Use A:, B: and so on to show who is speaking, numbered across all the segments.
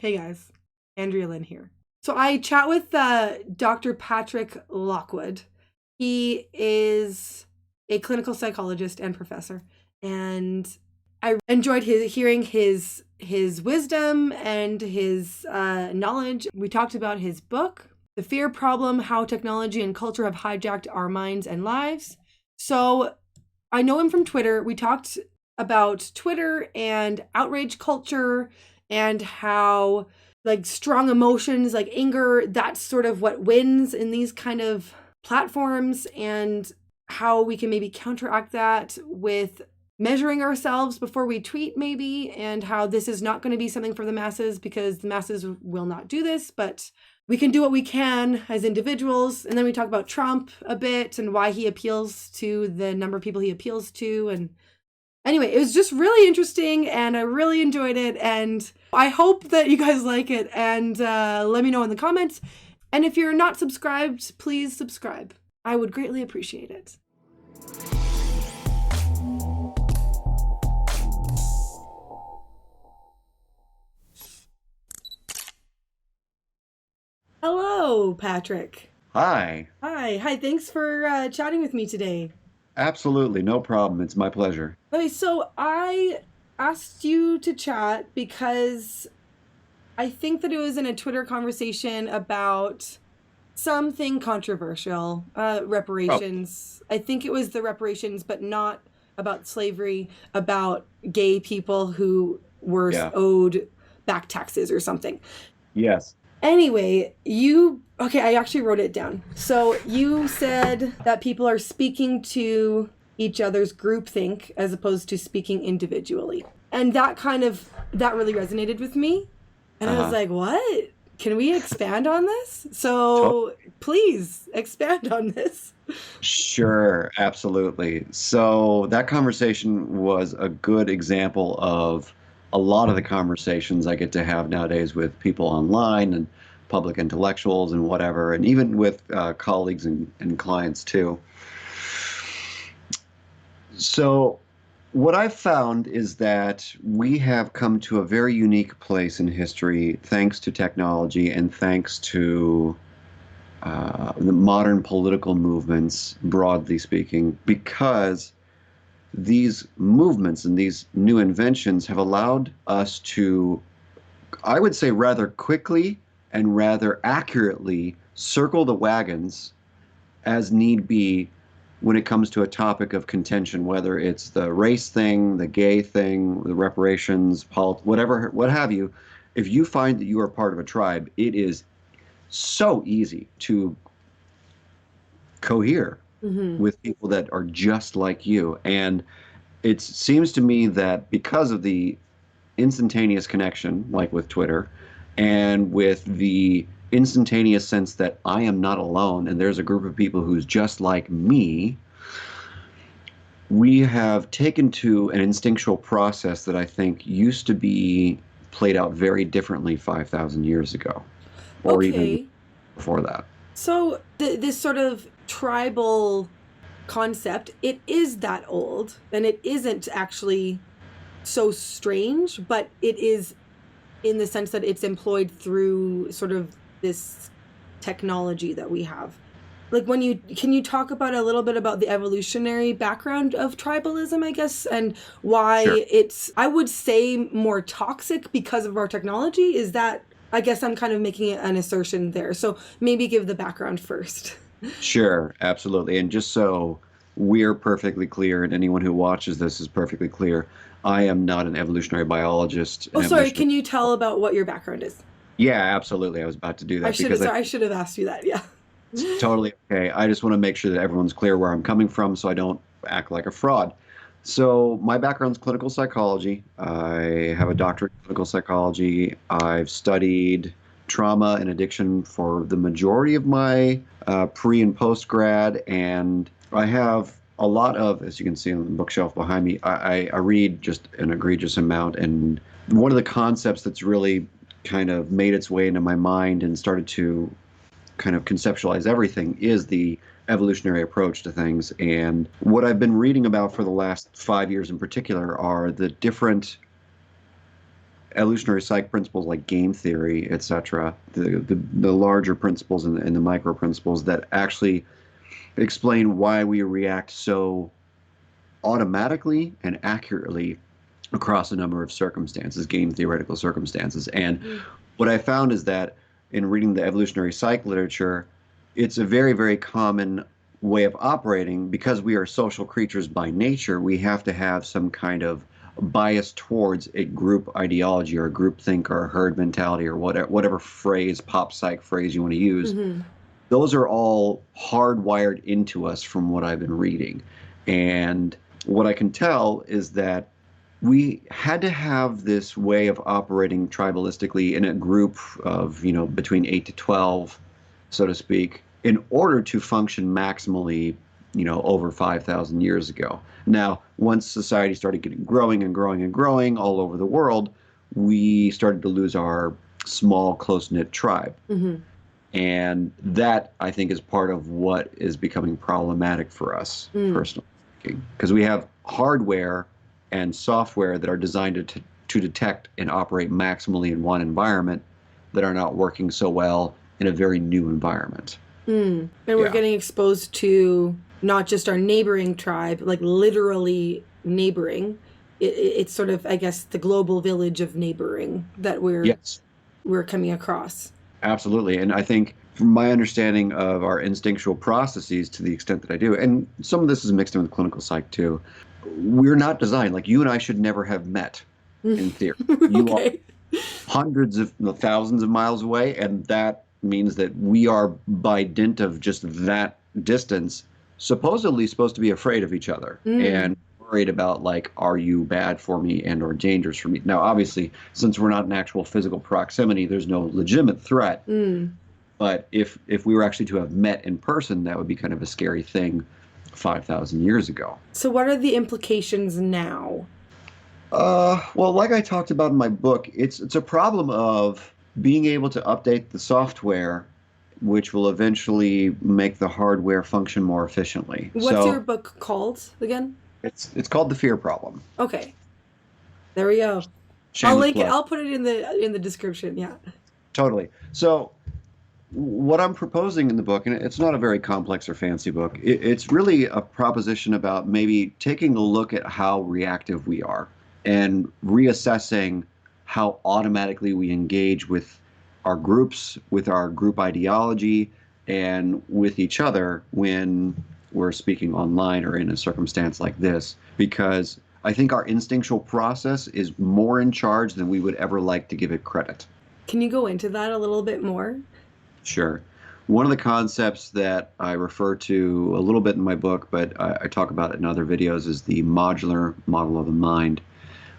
A: Hey guys, Andrea Lynn here. So I chat with Dr. Patrick Lockwood. He is a clinical psychologist and professor, and I enjoyed hearing his wisdom and his knowledge. We talked about his book, The Fear Problem: How Technology and Culture Have Hijacked Our Minds and Lives. So I know him from Twitter. We talked about Twitter and outrage culture and how like strong emotions like anger, that's sort of what wins in these kind of platforms, and how we can maybe counteract that with measuring ourselves before we tweet maybe, and how this is not going to be something for the masses because the masses will not do this, but we can do what we can as individuals. And then we talk about Trump a bit and why he appeals to the number of people he appeals to. And anyway, it was just really interesting and I really enjoyed it. And I hope that you guys like it, and let me know in the comments. And if you're not subscribed, please subscribe. I would greatly appreciate it. Hello, Patrick.
B: Hi.
A: Hi. Thanks for chatting with me today.
B: Absolutely, no problem. It's my pleasure.
A: Okay, so I asked you to chat because I think that it was in a Twitter conversation about something controversial, reparations. I think it was the reparations, but not about slavery, about gay people who were owed back taxes or something.
B: Yes.
A: Anyway, I actually wrote it down. So you said that people are speaking to each other's groupthink as opposed to speaking individually. And that really resonated with me. And I was like, what? Can we expand on this? So please expand on this.
B: Sure, absolutely. So that conversation was a good example of a lot of the conversations I get to have nowadays with people online and public intellectuals and whatever, and even with colleagues and clients too. So what I've found is that we have come to a very unique place in history thanks to technology and thanks to the modern political movements, broadly speaking, because these movements and these new inventions have allowed us to, I would say, rather quickly and rather accurately circle the wagons as need be when it comes to a topic of contention, whether it's the race thing, the gay thing, the reparations, whatever, what have you. If you find that you are part of a tribe, it is so easy to cohere with people that are just like you. And it seems to me that because of the instantaneous connection, like with Twitter, and with the instantaneous sense that I am not alone and there's a group of people who's just like me, we have taken to an instinctual process that I think used to be played out very differently 5,000 years ago, or even before that.
A: So this sort of tribal concept, it is that old, and it isn't actually so strange, but it is in the sense that it's employed through sort of this technology that we have. Like can you talk about a little bit about the evolutionary background of tribalism, I guess, and why it's, I would say, more toxic because of our technology? Is that, I guess I'm kind of making an assertion there. So maybe give the background first.
B: Sure, absolutely. And just so we're perfectly clear, and anyone who watches this is perfectly clear, I am not an evolutionary biologist.
A: Oh, sorry. Can you tell about what your background is?
B: Yeah, absolutely. I was about to do that.
A: I should have asked you that. Yeah.
B: It's totally okay. I just want to make sure that everyone's clear where I'm coming from so I don't act like a fraud. So my background's clinical psychology. I have a doctorate in clinical psychology. I've studied trauma and addiction for the majority of my pre and post grad, and I have a lot of, as you can see on the bookshelf behind me, I read just an egregious amount. And one of the concepts that's really kind of made its way into my mind and started to kind of conceptualize everything is the evolutionary approach to things. And what I've been reading about for the last 5 years in particular are the different evolutionary psych principles like game theory, etc., the larger principles and the micro principles that actually explain why we react so automatically and accurately across a number of circumstances, game theoretical circumstances. And what I found is that in reading the evolutionary psych literature, it's a very, very common way of operating. Because we are social creatures by nature, we have to have some kind of bias towards a group ideology or a group think or a herd mentality or whatever phrase, pop psych phrase you want to use. Those are all hardwired into us from what I've been reading. And what I can tell is that we had to have this way of operating tribalistically in a group of, between 8 to 12, so to speak, in order to function maximally, over 5,000 years ago. Now, once society started growing and growing and growing all over the world, we started to lose our small, close-knit tribe. And that, I think, is part of what is becoming problematic for us, personally speaking, because we have hardware and software that are designed to detect and operate maximally in one environment that are not working so well in a very new environment.
A: And we're getting exposed to not just our neighboring tribe, like literally neighboring. It's sort of, I guess, the global village of neighboring that we're coming across.
B: Absolutely. And I think from my understanding of our instinctual processes, to the extent that I do, and some of this is mixed in with clinical psych too, we're not designed, like you and I should never have met in theory. You are hundreds of thousands of miles away, and that means that we are, by dint of just that distance, supposedly supposed to be afraid of each other and worried about, like, are you bad for me and or dangerous for me? Now, obviously, since we're not in actual physical proximity, there's no legitimate threat. But if we were actually to have met in person, that would be kind of a scary thing 5,000 years ago.
A: So what are the implications now?
B: Well, like I talked about in my book, it's a problem of being able to update the software, which will eventually make the hardware function more efficiently.
A: What's your book called again?
B: It's called The Fear Problem.
A: Okay. There we go. I'll link it. I'll put it in the description. Yeah.
B: Totally. So what I'm proposing in the book, and it's not a very complex or fancy book, it's really a proposition about maybe taking a look at how reactive we are and reassessing how automatically we engage with our groups, with our group ideology, and with each other when we're speaking online or in a circumstance like this. Because I think our instinctual process is more in charge than we would ever like to give it credit.
A: Can you go into that a little bit more?
B: Sure. One of the concepts that I refer to a little bit in my book, but I talk about it in other videos, is the modular model of the mind,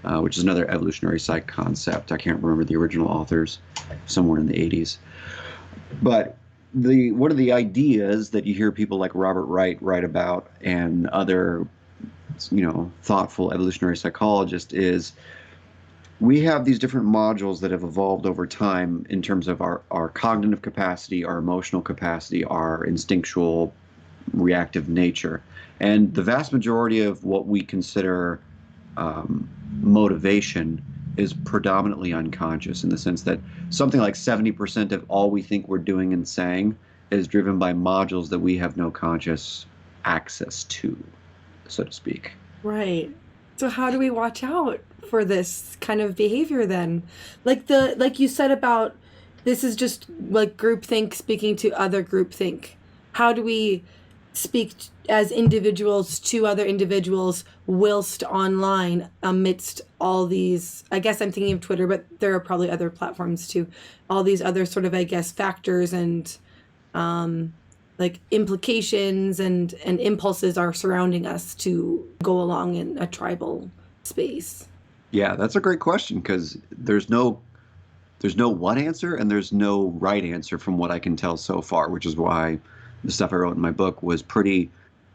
B: which is another evolutionary psych concept. I can't remember the original authors, somewhere in the 80s. But one of the ideas that you hear people like Robert Wright write about and other, thoughtful evolutionary psychologists is we have these different modules that have evolved over time in terms of our cognitive capacity, our emotional capacity, our instinctual reactive nature. And the vast majority of what we consider motivation is predominantly unconscious, in the sense that something like 70% of all we think we're doing and saying is driven by modules that we have no conscious access to, so to speak.
A: Right. So how do we watch out for this kind of behavior then? Like you said about, this is just like groupthink speaking to other groupthink. How do we speak as individuals to other individuals whilst online amidst all these, I guess I'm thinking of Twitter, but there are probably other platforms too, all these other sort of, I guess, factors and like implications and impulses are surrounding us to go along in a tribal space?
B: Yeah, that's a great question, because there's no one answer and there's no right answer from what I can tell so far, which is why the stuff I wrote in my book was pretty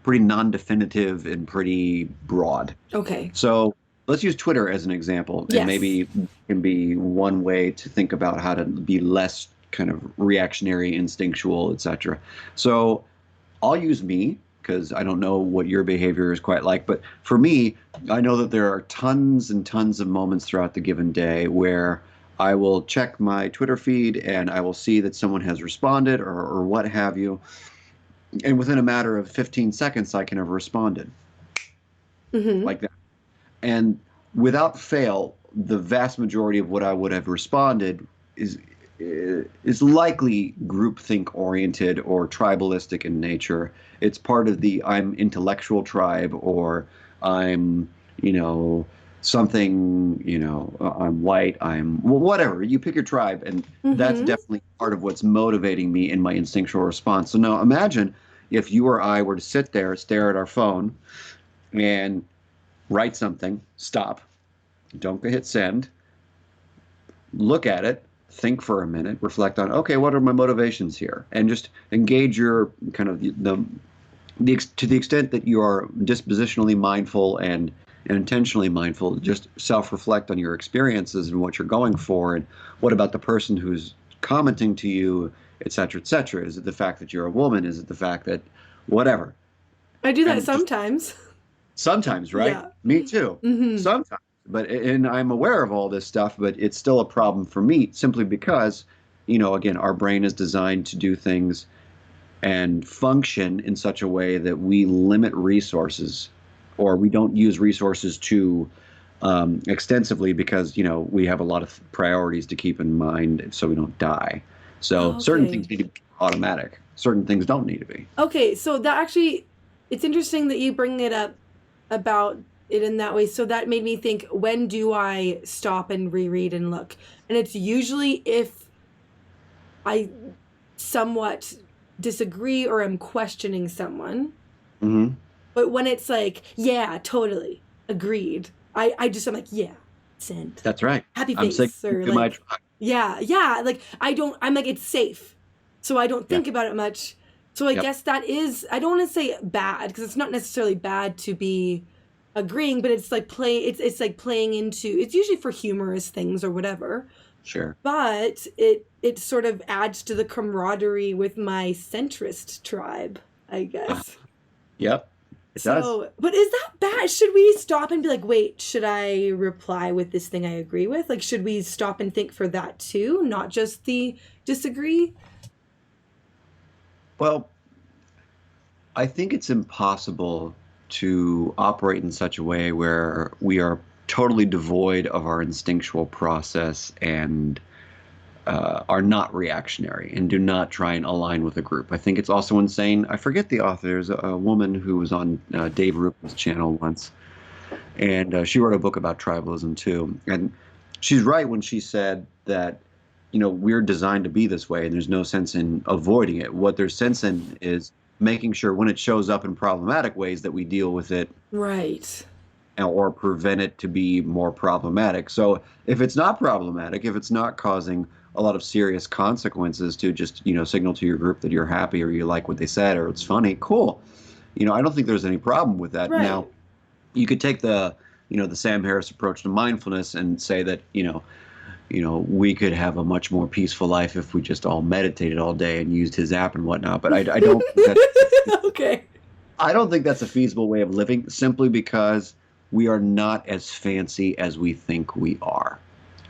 B: non-definitive and pretty broad.
A: Okay.
B: So let's use Twitter as an example, and maybe it can be one way to think about how to be less kind of reactionary, instinctual, etc. So I'll use me, because I don't know what your behavior is quite like. But for me, I know that there are tons and tons of moments throughout the given day where I will check my Twitter feed and I will see that someone has responded or what have you. And within a matter of 15 seconds, I can have responded
A: Mm-hmm.
B: like that. And without fail, the vast majority of what I would have responded is is likely groupthink oriented or tribalistic in nature. It's part of the I'm intellectual tribe, or I'm, you know, something, I'm white, I'm well, whatever. You pick your tribe, and that's
A: Mm-hmm.
B: definitely part of what's motivating me in my instinctual response. So now imagine if you or I were to sit there, stare at our phone, and write something, stop, don't hit send, look at it, think for a minute, reflect on, okay, what are my motivations here? And just engage your kind of to the extent that you are dispositionally mindful and intentionally mindful, just self-reflect on your experiences and what you're going for, and what about the person who's commenting to you, et cetera, et cetera. Is it the fact that you're a woman? Is it the fact that whatever?
A: I do that
B: And just
A: sometimes.
B: sometimes, right?
A: Yeah.
B: Me too.
A: Mm-hmm.
B: Sometimes. But and I'm aware of all this stuff, but it's still a problem for me simply because, again, our brain is designed to do things and function in such a way that we limit resources, or we don't use resources too extensively because, we have a lot of priorities to keep in mind so we don't die. So certain
A: Okay.
B: things need to be automatic. Certain things don't need to be.
A: Okay, so that actually, it's interesting that you bring it up about it in that way. So that made me think, when do I stop and reread and look? And it's usually if I somewhat disagree or am questioning someone.
B: Hmm.
A: But when it's like, yeah, totally, agreed, I'm like, yeah, send.
B: That's right.
A: Happy
B: I'm saying
A: face, or
B: to my
A: like,
B: tribe.
A: yeah, like I'm like, it's safe. So I don't
B: Yeah.
A: think about it much. So I
B: Yep.
A: guess that is, I don't want to say bad, because it's not necessarily bad to be agreeing, but it's like it's like playing into, it's usually for humorous things or whatever.
B: Sure.
A: But it sort of adds to the camaraderie with my centrist tribe, I
B: Uh,
A: guess.
B: yep. It does.
A: So, but is that bad? Should we stop and be like, wait, should I reply with this thing I agree with? Like, should we stop and think for that too, not just the disagree?
B: Well, I think it's impossible to operate in such a way where we are totally devoid of our instinctual process and are not reactionary and do not try and align with a group. I think it's also insane. I forget the author. There's a woman who was on Dave Rubin's channel once, and she wrote a book about tribalism too. And she's right when she said that, we're designed to be this way, and there's no sense in avoiding it. What there's sense in is making sure when it shows up in problematic ways that we deal with it
A: Right.
B: or prevent it to be more problematic. So if it's not problematic, if it's not causing a lot of serious consequences to just, signal to your group that you're happy or you like what they said or it's funny, cool. I don't think there's any problem with that. Now,
A: Right.
B: you could take the Sam Harris approach to mindfulness and say that, we could have a much more peaceful life if we just all meditated all day and used his app and whatnot. But I don't think
A: Okay.
B: I don't think that's a feasible way of living, simply because we are not as fancy as we think we are.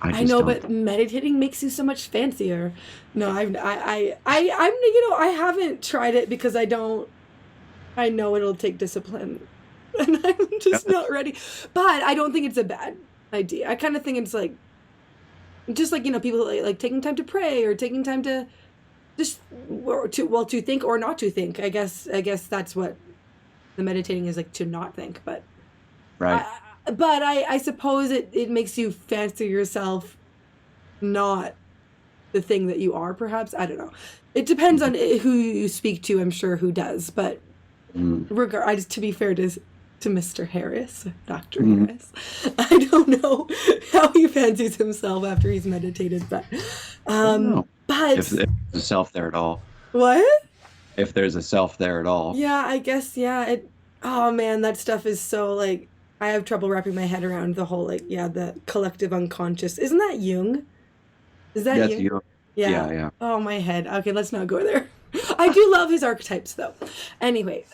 B: I
A: I
B: just
A: know,
B: don't.
A: but meditating makes you so much fancier. No, I'm, I haven't tried it because I know it'll take discipline, and I'm just
B: Yeah,
A: not ready. But I don't think it's a bad idea. I kind of think it's like, just like, people like taking time to pray, or taking time to just, or to think or not to think. I guess that's what the meditating is, like, to not think. But
B: right.
A: I, I suppose it makes you fancy yourself, not the thing that you are, perhaps. I don't know. It depends on who you speak to, I'm sure, who does. But
B: Mm-hmm.
A: I just, to be fair to Mr. Harris, Dr.
B: Mm-hmm.
A: Harris, I don't know how he fancies himself after he's meditated, but
B: I don't know if
A: but
B: there's a self there at all.
A: what?
B: If there's a self there at all.
A: Yeah, I guess, yeah, oh man, that stuff is so, like, I have trouble wrapping my head around the whole, like, yeah, the collective unconscious. Isn't that Jung? Is that
B: Yes,
A: Jung?
B: yeah,
A: Yeah.
B: yeah.
A: Oh, my head. Okay, let's not go there. I do love his archetypes, though. Anyway,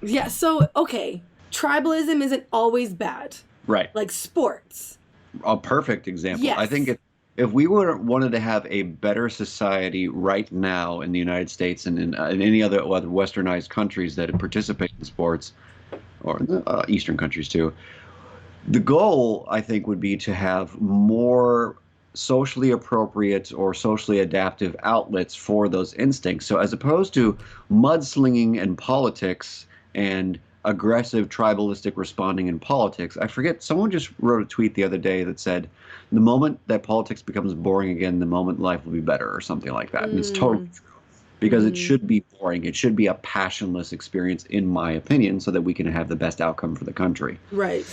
A: yeah, so, okay. Tribalism isn't always bad.
B: Right.
A: Like sports.
B: A perfect example.
A: Yes.
B: I think if we wanted to have a better society right now in the United States and in any other westernized countries that participate in sports, or Eastern countries too, the goal, I think, would be to have more socially appropriate or socially adaptive outlets for those instincts. So as opposed to mudslinging in politics and aggressive tribalistic responding in politics, I forget, someone just wrote a tweet the other day that said, the moment that politics becomes boring again, the moment life will be better, or something like that. And it's totally true. Because it should be boring. It should be a passionless experience, in my opinion, so that we can have the best outcome for the country.
A: Right.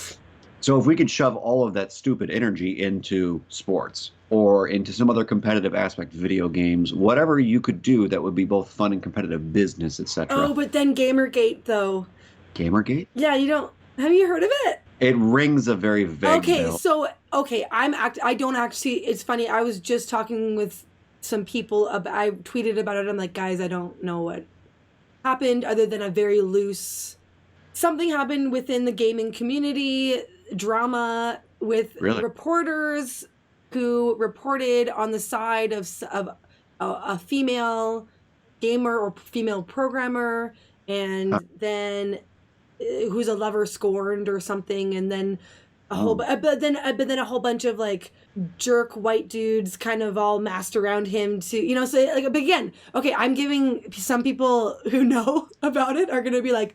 B: So if we could shove all of that stupid energy into sports or into some other competitive aspect, video games, whatever you could do that would be both fun and competitive, business, etc.
A: Oh, but then Gamergate, though.
B: Gamergate?
A: Yeah, have you heard of it?
B: It rings a very vague bell.
A: I don't actually, it's funny, I was just talking with some people, I tweeted about it, I'm like, guys, I don't know what happened other than a very loose, something happened within the gaming community, drama with reporters who reported on the side of a female gamer or female programmer, and then who's a lover scorned or something, and then but then a whole bunch of like jerk white dudes kind of all massed around him to, so like, but again, okay, I'm giving some people who know about it are going to be like,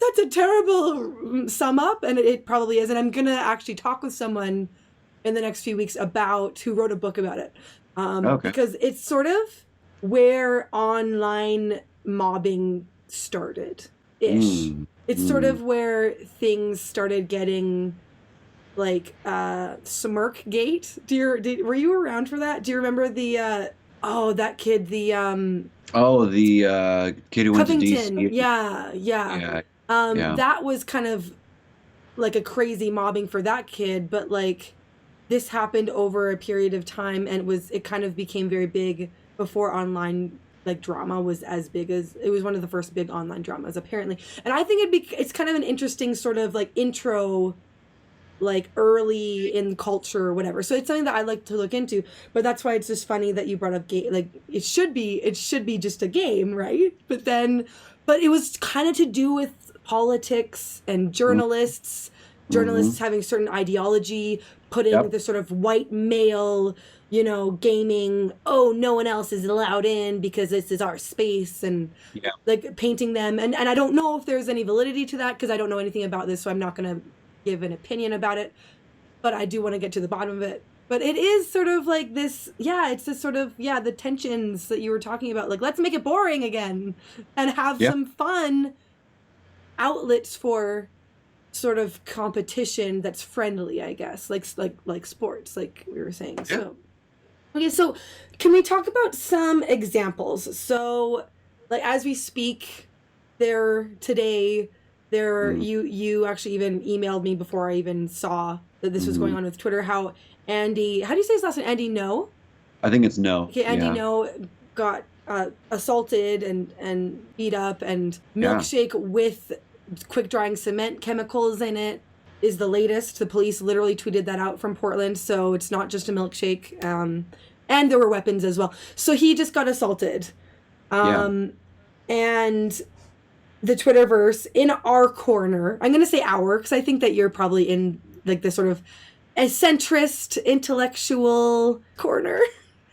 A: that's a terrible sum up, and it probably is, and I'm going to actually talk with someone in the next few weeks who wrote a book about it, because it's sort of where online mobbing started-ish. It's sort of where things started getting like Smirkgate. Were you around for that? Do you remember that kid, the
B: kid who went to
A: Covington?
B: DC?
A: Yeah. That was kind of like a crazy mobbing for that kid, but like this happened over a period of time, and it kind of became very big before online like drama was as big as it was. One of the first big online dramas, apparently. And I think it's kind of an interesting sort of like intro, like early in culture or whatever. So it's something that I like to look into, but that's why it's just funny that you brought up game. Like it should be just a game, right? But it was kind of to do with politics and journalists having certain ideology, putting the sort of white male, gaming, no one else is allowed in because this is our space, and like painting them. And I don't know if there's any validity to that because I don't know anything about this, so I'm not going to give an opinion about it, but I do want to get to the bottom of it. But it is sort of like this, it's this sort of, the tensions that you were talking about. Like, let's make it boring again and have some fun outlets for sort of competition that's friendly, I guess, like sports, like we were saying. So, okay, so can we talk about some examples? So, like, as we speak, you actually even emailed me before I even saw that this was going on with Twitter, how Andy, how do you say his last name? Andy No?
B: I think it's No.
A: Okay, Andy No got assaulted and beat up, and milkshake with quick drying cement chemicals in it is the latest. The police literally tweeted that out from Portland, so it's not just a milkshake. And there were weapons as well. So he just got assaulted. And the Twitterverse in our corner, I'm going to say our, because I think that you're probably in like the sort of a centrist intellectual corner.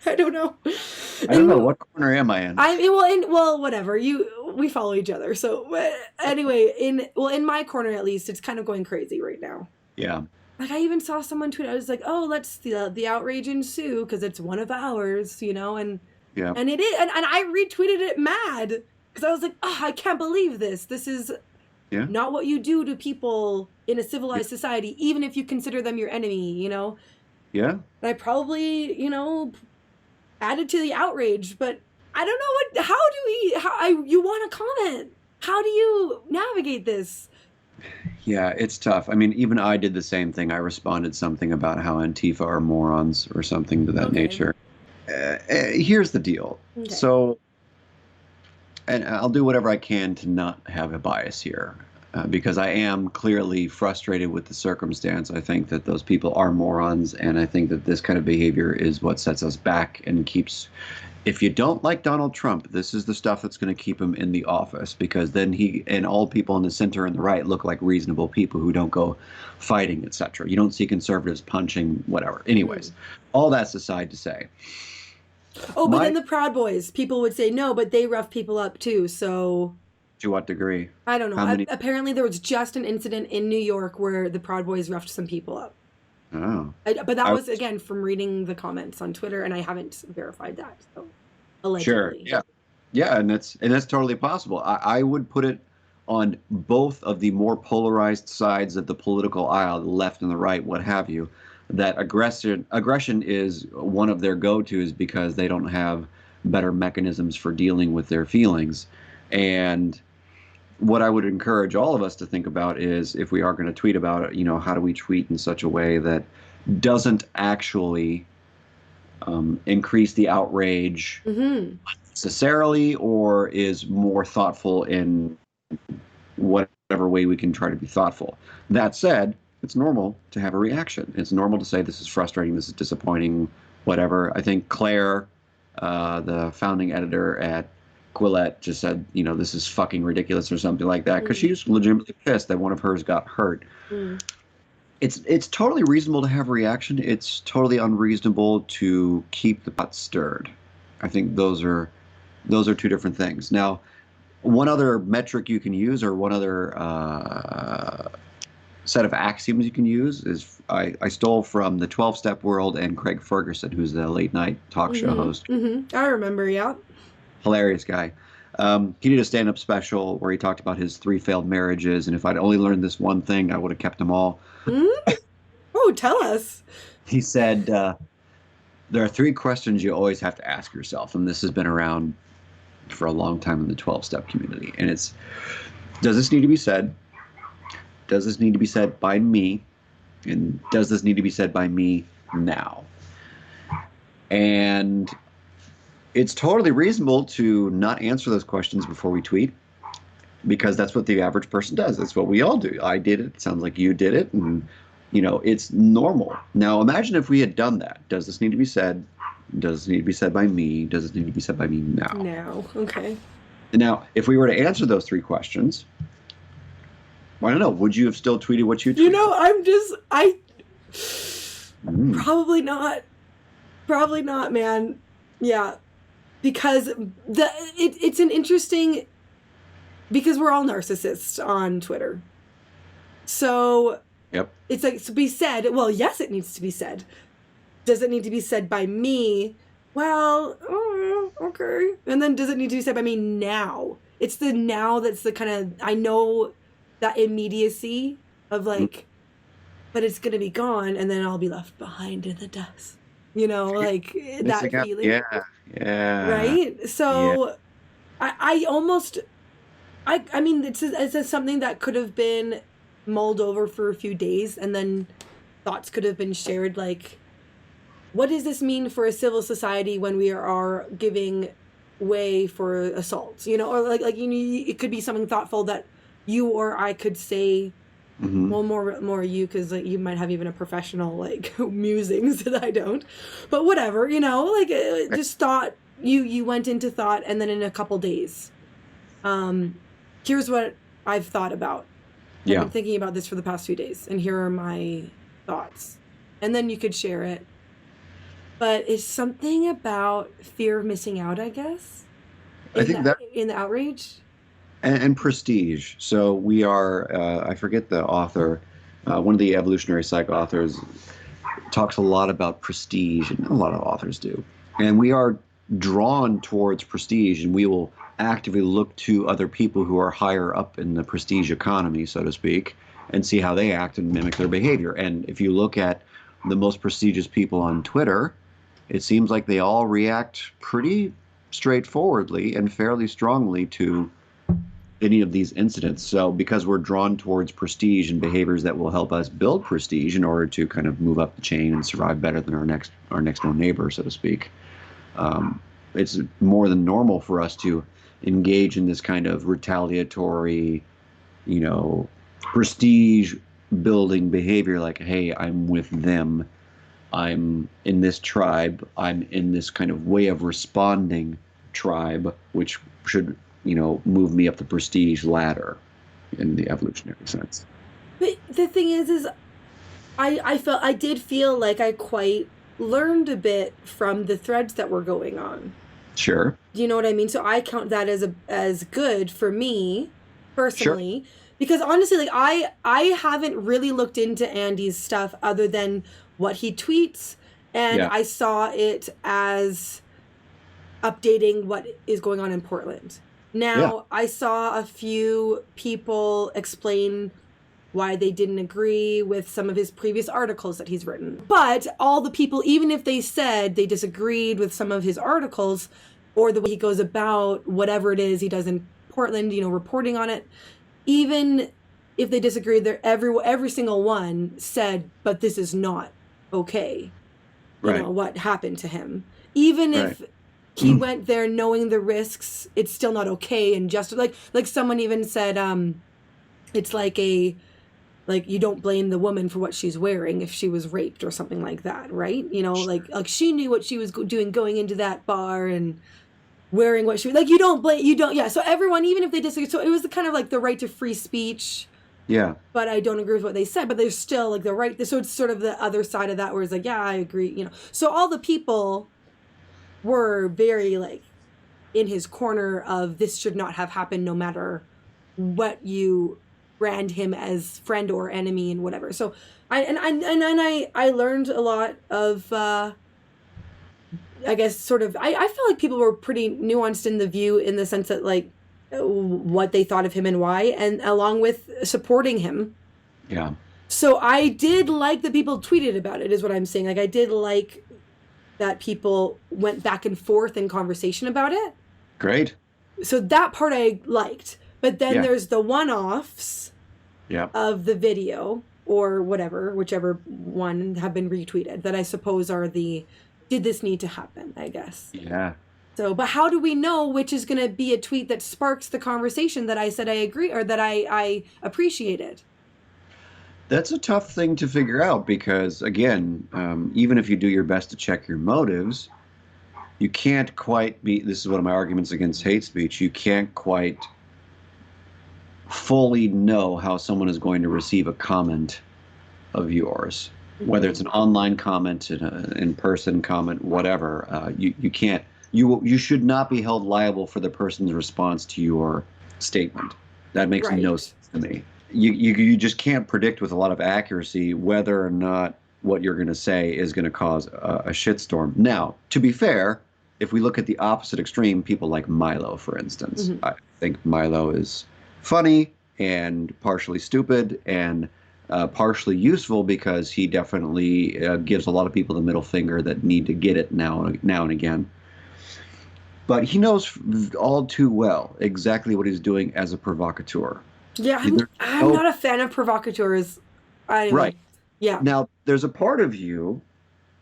A: I don't know.
B: I don't know. What corner am I in?
A: Whatever. We follow each other. So anyway, in my corner at least, it's kind of going crazy right now. Yeah. Like I even saw someone tweet. I was like, "Oh, let's the outrage ensue because it's one of ours," and it is, and I retweeted it mad because I was like, "Oh, I can't believe this. This is not what you do to people in a civilized society, even if you consider them your enemy." Yeah. And I probably added to the outrage, but I don't know you want to comment. How do you navigate this?
B: Yeah, it's tough. I mean, even I did the same thing. I responded something about how Antifa are morons or something to that nature. Here's the deal.
A: Okay.
B: So, and I'll do whatever I can to not have a bias here, because I am clearly frustrated with the circumstance. I think that those people are morons, and I think that this kind of behavior is what sets us back and keeps. If you don't like Donald Trump, this is the stuff that's going to keep him in the office, because then he and all people in the center and the right look like reasonable people who don't go fighting, etc. You don't see conservatives punching, whatever. Anyways, all that's aside to say.
A: Oh, but then the Proud Boys, people would say no, but they rough people up too. So
B: To what degree?
A: I don't know.
B: How many?
A: Apparently, there was just an incident in New York where the Proud Boys roughed some people up.
B: Oh.
A: But that was, again, from reading the comments on Twitter, and I haven't verified that. So allegedly.
B: Sure. Yeah. Yeah, and that's totally possible. I would put it on both of the more polarized sides of the political aisle, the left and the right, what have you, that aggression is one of their go-tos because they don't have better mechanisms for dealing with their feelings. And what I would encourage all of us to think about is, if we are going to tweet about it, how do we tweet in such a way that doesn't actually increase the outrage necessarily, or is more thoughtful in whatever way we can try to be thoughtful. That said, it's normal to have a reaction. It's normal to say this is frustrating, this is disappointing, whatever. I think Claire, the founding editor at Quillette, just said, this is fucking ridiculous or something like that, because she was legitimately pissed that one of hers got hurt. It's totally reasonable to have a reaction. It's totally unreasonable to keep the pot stirred. I think those are two different things. Now, one other metric you can use, or one other set of axioms you can use, is I stole from the 12-Step World and Craig Ferguson, who's the late night talk show host.
A: I remember, yeah.
B: Hilarious guy. He did a stand-up special where he talked about his 3 failed marriages, and if I'd only learned this one thing, I would have kept them all.
A: Oh, tell us.
B: He said, there are 3 questions you always have to ask yourself, and this has been around for a long time in the 12-step community. And it's, does this need to be said? Does this need to be said by me? And does this need to be said by me now? And it's totally reasonable to not answer those questions before we tweet, because that's what the average person does. That's what we all do. I did it. It sounds like you did it. And, it's normal. Now, imagine if we had done that. Does this need to be said? Does this need to be said by me? Does this need to be said by me now?
A: Now, okay.
B: Now, if we were to answer those 3 questions, I don't know, would you have still tweeted what you tweeted?
A: Probably not. Probably not, man. Yeah. Because it's an interesting, because we're all narcissists on Twitter. So
B: yep.
A: It's like, to be said, well, yes, it needs to be said. Does it need to be said by me? Well, okay. And then does it need to be said by me now? It's the now that's the kind of, I know that immediacy of like, but it's going to be gone, and then I'll be left behind in the dust. Like that feeling.
B: Yeah.
A: Right? So yeah. I mean, it's something that could have been mulled over for a few days, and then thoughts could have been shared, like, what does this mean for a civil society when we are giving way for assaults? Or like it could be something thoughtful that you or I could say. Well, more you, because like you might have even a professional like musings that I don't, but whatever, just thought you went into thought, and then in a couple days, here's what I've thought about. I've been thinking about this for the past few days, and here are my thoughts, and then you could share it. But it's something about fear of missing out, I guess. I think that in the outrage.
B: And prestige. So we are, I forget the author, one of the evolutionary psych authors talks a lot about prestige, and a lot of authors do. And we are drawn towards prestige, and we will actively look to other people who are higher up in the prestige economy, so to speak, and see how they act and mimic their behavior. And if you look at the most prestigious people on Twitter, it seems like they all react pretty straightforwardly and fairly strongly to any of these incidents. So because we're drawn towards prestige and behaviors that will help us build prestige in order to kind of move up the chain and survive better than our next door neighbor, so to speak, It's more than normal for us to engage in this kind of retaliatory, prestige building behavior. Like, hey, I'm with them. I'm in this tribe. I'm in this kind of way of responding tribe, which should, move me up the prestige ladder in the evolutionary sense.
A: But the thing is I did feel like I quite learned a bit from the threads that were going on.
B: Sure.
A: Do you know what I mean? So I count that as good for me personally. Sure. Because honestly, like I haven't really looked into Andy's stuff other than what he tweets, and I saw it as updating what is going on in Portland. Now, I saw a few people explain why they didn't agree with some of his previous articles that he's written. But all the people, even if they said they disagreed with some of his articles or the way he goes about whatever it is he does in Portland, reporting on it, even if they disagreed, every single one said, but this is not okay. What happened to him. Even if he went there knowing the risks, it's still not okay. And just like someone even said, it's like you don't blame the woman for what she's wearing if she was raped or something like that, right? Like she knew what she was doing going into that bar and wearing what she was, you don't. So everyone, even if they disagree, so it was kind of like the right to free speech. Yeah. But I don't agree with what they said, but there's still like the right. So it's sort of the other side of that where it's like, yeah, I agree, So all the people were very in his corner of this should not have happened no matter what you brand him as friend or enemy and whatever. So I learned a lot of I guess sort of I felt like people were pretty nuanced in the view in the sense that what they thought of him and why, and along with supporting him. Yeah. So I did like that people tweeted about it, is what I'm saying. I did like that people went back and forth in conversation about it. Great. So that part I liked. But then there's the one-offs of the video or whatever, whichever one have been retweeted, that I suppose are the, did this need to happen, I guess. Yeah. So, but how do we know which is going to be a tweet that sparks the conversation that I said I agree or that I appreciated? That's a tough thing to figure out because, again, even if you do your best to check your motives, you can't quite be, this is one of my arguments against hate speech, you can't quite fully know how someone is going to receive a comment of yours. Mm-hmm. Whether it's an online comment, an in-person comment, whatever, you can't. You should not be held liable for the person's response to your statement. That makes no sense to me. You just can't predict with a lot of accuracy whether or not what you're going to say is going to cause a shitstorm. Now, to be fair, if we look at the opposite extreme, people like Milo, for instance, I think Milo is funny and partially stupid and partially useful because he definitely gives a lot of people the middle finger that need to get it now and again. But he knows all too well exactly what he's doing as a provocateur. Yeah, I'm not a fan of provocateurs. Anyway. Right. Yeah. Now, there's a part of you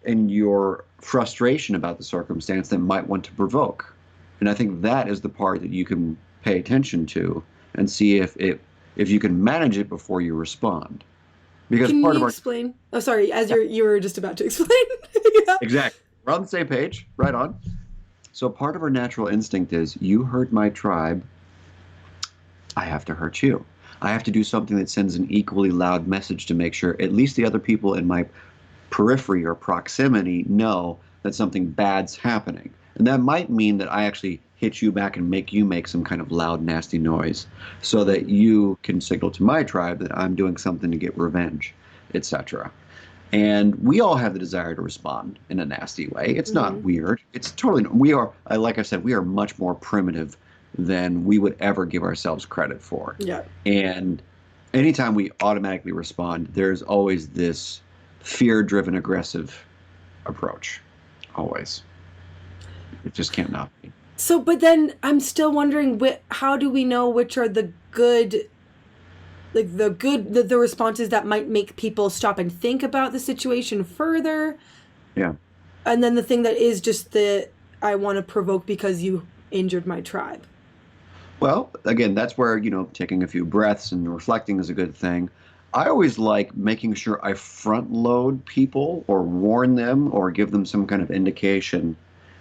A: and your frustration about the circumstance that might want to provoke. And I think that is the part that you can pay attention to and see if you can manage it before you respond. Because can part you of our explain? Oh, sorry, as you were just about to explain. Yeah. Exactly. We're on the same page. Right on. So part of our natural instinct is, you hurt my tribe, I have to hurt you. I have to do something that sends an equally loud message to make sure at least the other people in my periphery or proximity know that something bad's happening. And that might mean that I actually hit you back and make you make some kind of loud, nasty noise so that you can signal to my tribe that I'm doing something to get revenge, etc. And we all have the desire to respond in a nasty way. It's not weird. It's totally, like I said, we are much more primitive than we would ever give ourselves credit for. Yeah. And anytime we automatically respond, there's always this fear-driven, aggressive approach. Always. It just can't not be. So, but then I'm still wondering, how do we know which are the good, the responses that might make people stop and think about the situation further? Yeah. And then the thing that is just I want to provoke because you injured my tribe.
B: Well, again, that's where, taking a few breaths and reflecting is a good thing. I always like making sure I front load people or warn them or give them some kind of indication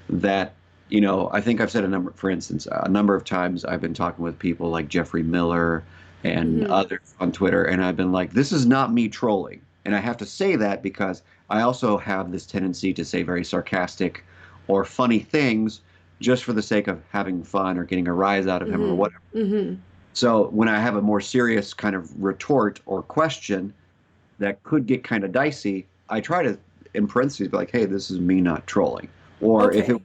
B: that, I think I've said for instance, a number of times I've been talking with people like Jeffrey Miller and
A: Mm-hmm.
B: others on Twitter, and I've been like, this is not me trolling. And I have to say that because I also have this tendency to say very sarcastic or funny things just for the sake of having fun or getting a rise out of him or whatever.
A: Mm-hmm. Mm-hmm.
B: So when I have a more serious kind of retort or question that could get kind of dicey, I try to, in parentheses, be like, "Hey, this is me not trolling." Or
A: Okay.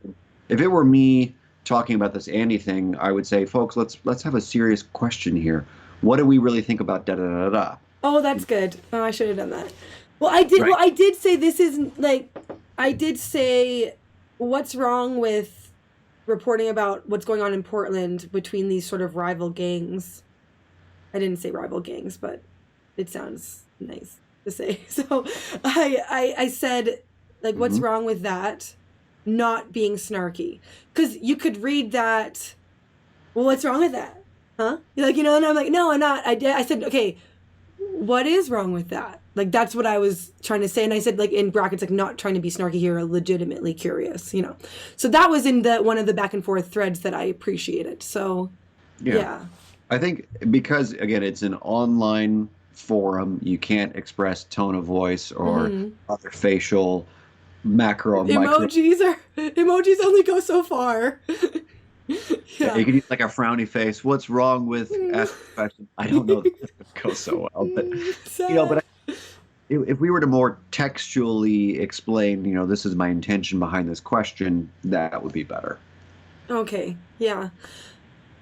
B: if it were me talking about this Andy thing, I would say, "Folks, let's have a serious question here. What do we really think about da da da da?"
A: Oh, that's good. Oh, I should have done that. Well, I did. Well,
B: Right?
A: I did say this isn't like. I did say, what's wrong with reporting about what's going on in Portland between these sort of rival gangs? I didn't say rival gangs, but it sounds nice to say. So, I said, like, what's
B: Hmm.
A: wrong with that? Not being snarky, because you could read that. Well, what's wrong with that? Huh? Like, and I'm like, no, I'm not. I said, okay, what is wrong with that? Like, that's what I was trying to say. And I said, like, in brackets, like, not trying to be snarky here, legitimately curious. So that was in one of the back and forth threads that I appreciated. So,
B: Yeah.
A: yeah.
B: I think because again, it's an online forum, you can't express tone of voice or
A: Hmm.
B: other facial macro and micro.
A: Emojis only go so far.
B: Yeah,
A: Yeah.
B: you could use like a frowny face. What's wrong with asking a question? I don't know if that would go so well, but
A: Sad.
B: but if we were to more textually explain, this is my intention behind this question, that would be better.
A: Okay. Yeah.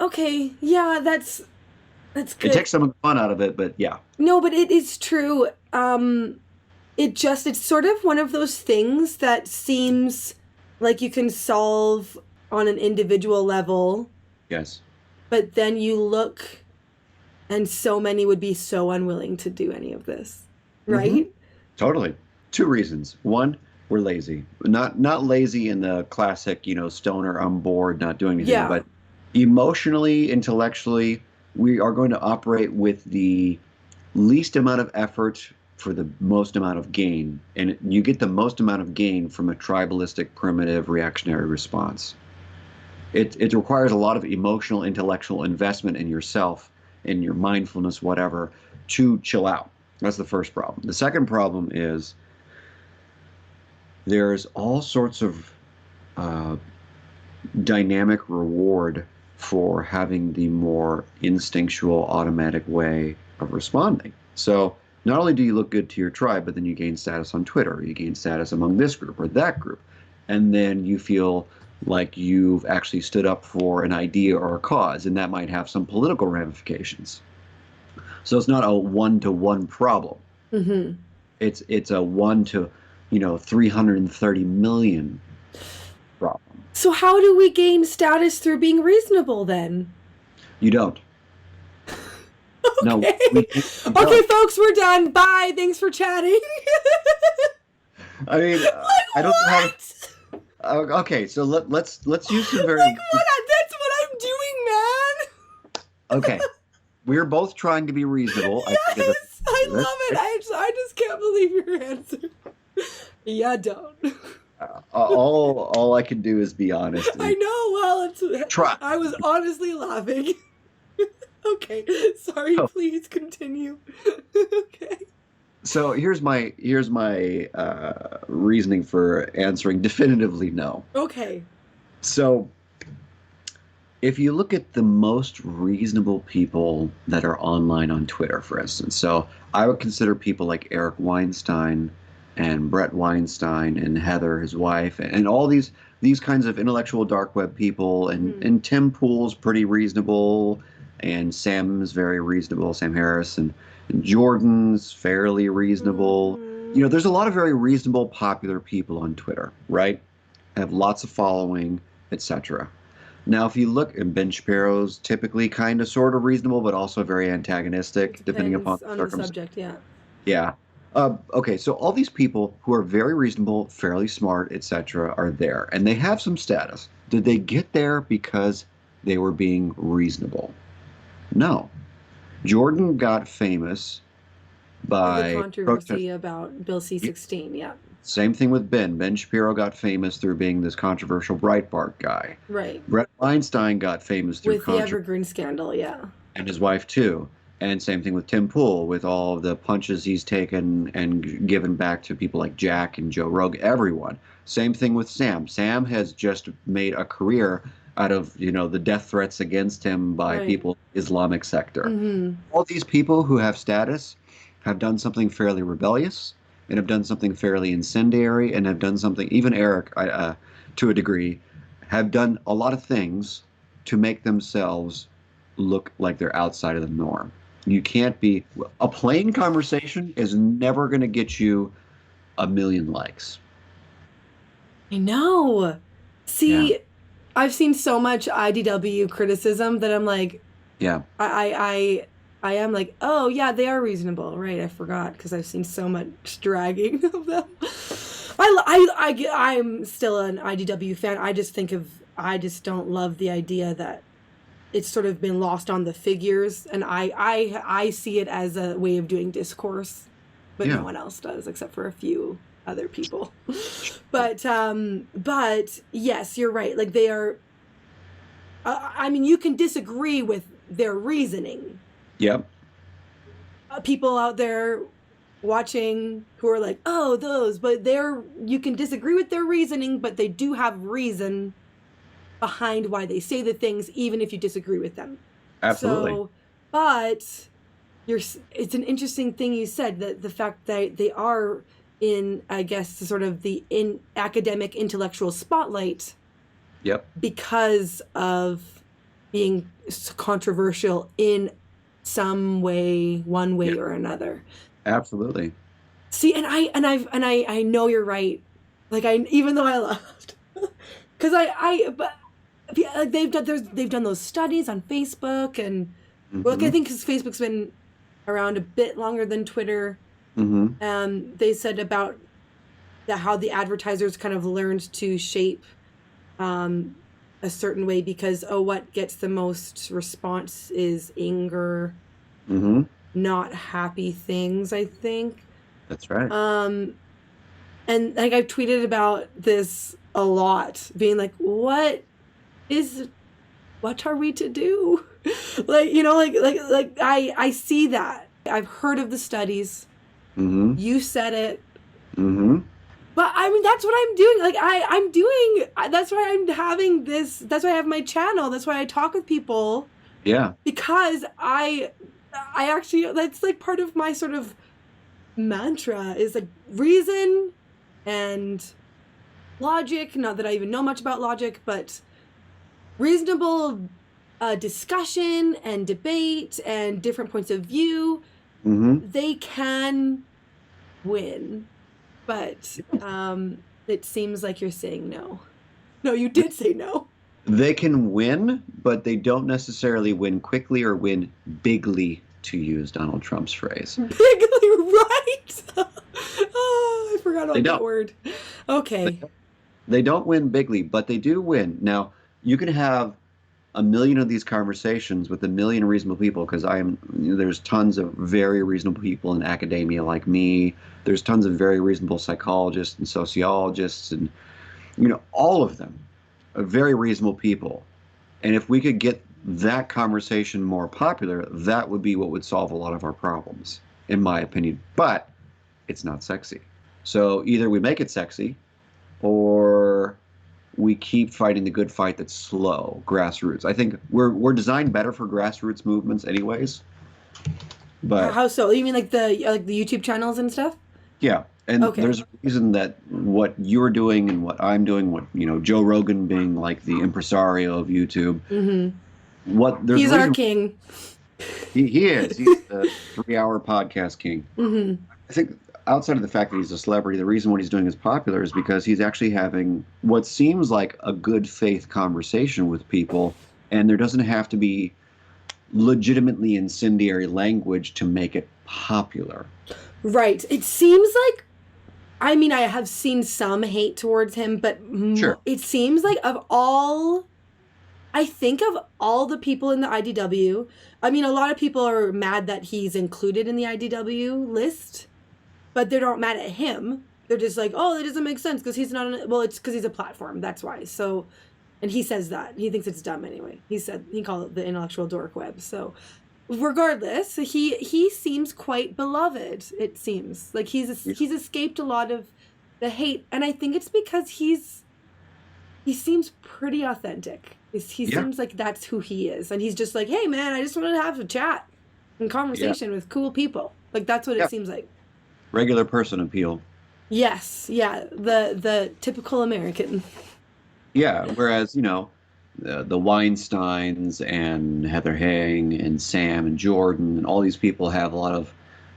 A: Okay. Yeah, that's
B: It
A: good.
B: takes some of the fun out of it, but yeah.
A: No, but it is true. It's sort of one of those things that seems like you can solve on an individual level,
B: Yes.
A: but then you look and so many would be so unwilling to do any of this,
B: Hmm.
A: right?
B: Totally. Two reasons. One, we're lazy. Not lazy in the classic, stoner, I'm bored, not doing anything,
A: Yeah.
B: but emotionally, intellectually, we are going to operate with the least amount of effort for the most amount of gain. And you get the most amount of gain from a tribalistic, primitive, reactionary response. It requires a lot of emotional, intellectual investment in yourself, in your mindfulness, whatever, to chill out. That's the first problem. The second problem is there's all sorts of uh, dynamic reward for having the more instinctual, automatic way of responding. So not only do you look good to your tribe, but then you gain status on Twitter, you gain status among this group or that group, and then you feel like you've actually stood up for an idea or a cause, and that might have some political ramifications. So it's not a one-to-one problem.
A: Hmm.
B: It's a one to 330 million problem.
A: So how do we gain status through being reasonable then?
B: You don't. No,
A: Okay.
B: we
A: Okay,
B: don't.
A: folks, we're done. Bye. Thanks for chatting.
B: I mean,
A: Like
B: I don't know how to.
A: what?
B: Okay, so let's use some very.
A: Like what? That's what I'm doing, man.
B: Okay, we're both trying to be reasonable. I think as
A: Yes, I
B: a
A: love it. I just can't believe your answer. Yeah, don't.
B: all I can do is be honest
A: I
B: and
A: know. Well,
B: try.
A: I was honestly laughing. Okay, sorry. Please continue. Okay.
B: So here's my reasoning for answering definitively no.
A: Okay.
B: So if you look at the most reasonable people that are online on Twitter, for instance, so I would consider people like Eric Weinstein and Brett Weinstein and Heather, his wife, and all these kinds of intellectual dark web people,
A: Mm-hmm.
B: and Tim Pool's pretty reasonable, and Sam's very reasonable, Sam Harris, and Jordan's fairly reasonable.
A: Mm-hmm.
B: There's a lot of very reasonable, popular people on Twitter, right? Have lots of following, etc. Now, if you look, and Ben Shapiro's typically kind of sort of reasonable, but also very
A: It
B: antagonistic, depending upon
A: depends
B: the
A: on the
B: circumstance.
A: subject. Yeah.
B: Yeah. Okay, so all these people who are very reasonable, fairly smart, etc., are there, and they have some status. Did they get there because they were being reasonable? No. Jordan got famous
A: Through the
B: by protest.
A: controversy about Bill C-16, yeah.
B: Same thing with Ben. Ben Shapiro got famous through being this controversial Breitbart guy.
A: Right.
B: Brett Weinstein got famous through
A: With the
B: controversy,
A: Evergreen scandal, yeah.
B: and his wife too. And same thing with Tim Pool, with all of the punches he's taken and given back to people like Jack and Joe Rogan, everyone. Same thing with Sam. Sam has just made a career out of, the death threats against him by
A: Right.
B: people Islamic sector.
A: Mm-hmm.
B: All these people who have status have done something fairly rebellious and have done something fairly incendiary and have done something, even Eric, to a degree, have done a lot of things to make themselves look like they're outside of the norm. You can't be, a plain conversation is never going to get you a million likes.
A: I know. See,
B: Yeah.
A: I've seen so much IDW criticism that I'm like,
B: Yeah.
A: I am like, oh yeah, they are reasonable, right? I forgot because I've seen so much dragging of them. I'm still an IDW fan. I just don't love the idea that it's sort of been lost on the figures, and I see it as a way of doing discourse, but
B: Yeah.
A: no one else does except for a few other people. But yes, you're right. Like they are. I mean, you can disagree with their reasoning.
B: Yep.
A: People out there watching who are like, oh, those, but you can disagree with their reasoning, but they do have reason behind why they say the things, even if you disagree with them.
B: Absolutely.
A: So, but it's an interesting thing you said, that the fact that they are in, I guess, sort of the in academic intellectual spotlight.
B: Yep.
A: Because of being controversial in some way, one way or another.
B: Absolutely.
A: See, and I know you're right. Like even though I laughed, because but like they've done those studies on Facebook, and look, I think because Facebook's been around a bit longer than Twitter. They said about how the advertisers kind of learned to shape a certain way because what gets the most response is anger, not happy things, I think.
B: That's right.
A: And like I've tweeted about this a lot, being like, what are we to do? Like, like I see that. I've heard of the studies. You said it. But I mean, that's what I'm doing. Like that's why I'm having this, that's why I have my channel. That's why I talk with people.
B: Yeah.
A: Because I actually, that's like part of my sort of mantra is like reason and logic. Not that I even know much about logic, but reasonable discussion and debate and different points of view. They can win. But it seems like you're saying no. No, you did say no.
B: They can win, but they don't necessarily win quickly or win bigly, to use Donald Trump's phrase.
A: Bigly, right? Oh, I forgot about that word. Okay.
B: They don't win bigly, but they do win. Now, you can have a million of these conversations with a million reasonable people, because there's tons of very reasonable people in academia like me. There's tons of very reasonable psychologists and sociologists, and all of them are very reasonable people. And if we could get that conversation more popular, that would be what would solve a lot of our problems, in my opinion. But it's not sexy. So either we make it sexy, or we keep fighting the good fight that's slow, grassroots. I think we're designed better for grassroots movements anyways. But
A: how so? You mean like the YouTube channels and stuff?
B: Yeah. And there's a reason that what you're doing and what I'm doing, what Joe Rogan being like the impresario of YouTube. He's our king. He is. He's the 3-hour podcast king. I think outside of the fact that he's a celebrity, the reason what he's doing is popular is because he's actually having what seems like a good faith conversation with people, and there doesn't have to be legitimately incendiary language to make it popular.
A: Right. It seems like, I mean, I have seen some hate towards him, but
B: Sure.
A: it seems like I think of all the people in the IDW, I mean, a lot of people are mad that he's included in the IDW list, but they're not mad at him. They're just like, oh, that doesn't make sense because he's not well, it's because he's a platform. That's why. So, and he says that. He thinks it's dumb anyway. He called it the intellectual dork web. So, regardless, he seems quite beloved. It seems like he's escaped a lot of the hate, and I think it's because he seems pretty authentic. He seems like that's who he is, and he's just like, hey man, I just wanted to have a chat and conversation with cool people. Like that's what it seems like.
B: Regular person appeal.
A: Yes, yeah, the typical American.
B: Yeah, whereas the Weinsteins and Heather Hang and Sam and Jordan and all these people have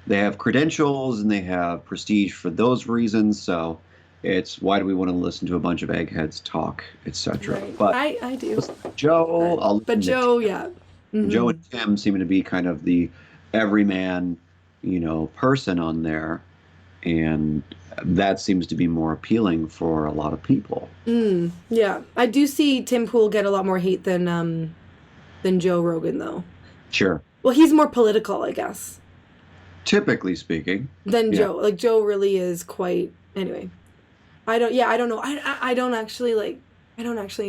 B: they have credentials and they have prestige for those reasons. So it's why do we want to listen to a bunch of eggheads talk, etc.
A: Right.
B: But
A: I do.
B: Joe,
A: but Joe, yeah. Mm-hmm.
B: Joe and Tim seem to be kind of the everyman, person on there, and that seems to be more appealing for a lot of people.
A: Yeah, I do see Tim Pool get a lot more hate than Joe Rogan, though.
B: Sure.
A: Well, he's more political, I guess.
B: Typically speaking.
A: Than Joe. Like Joe really is quite. Anyway, I don't know. I don't actually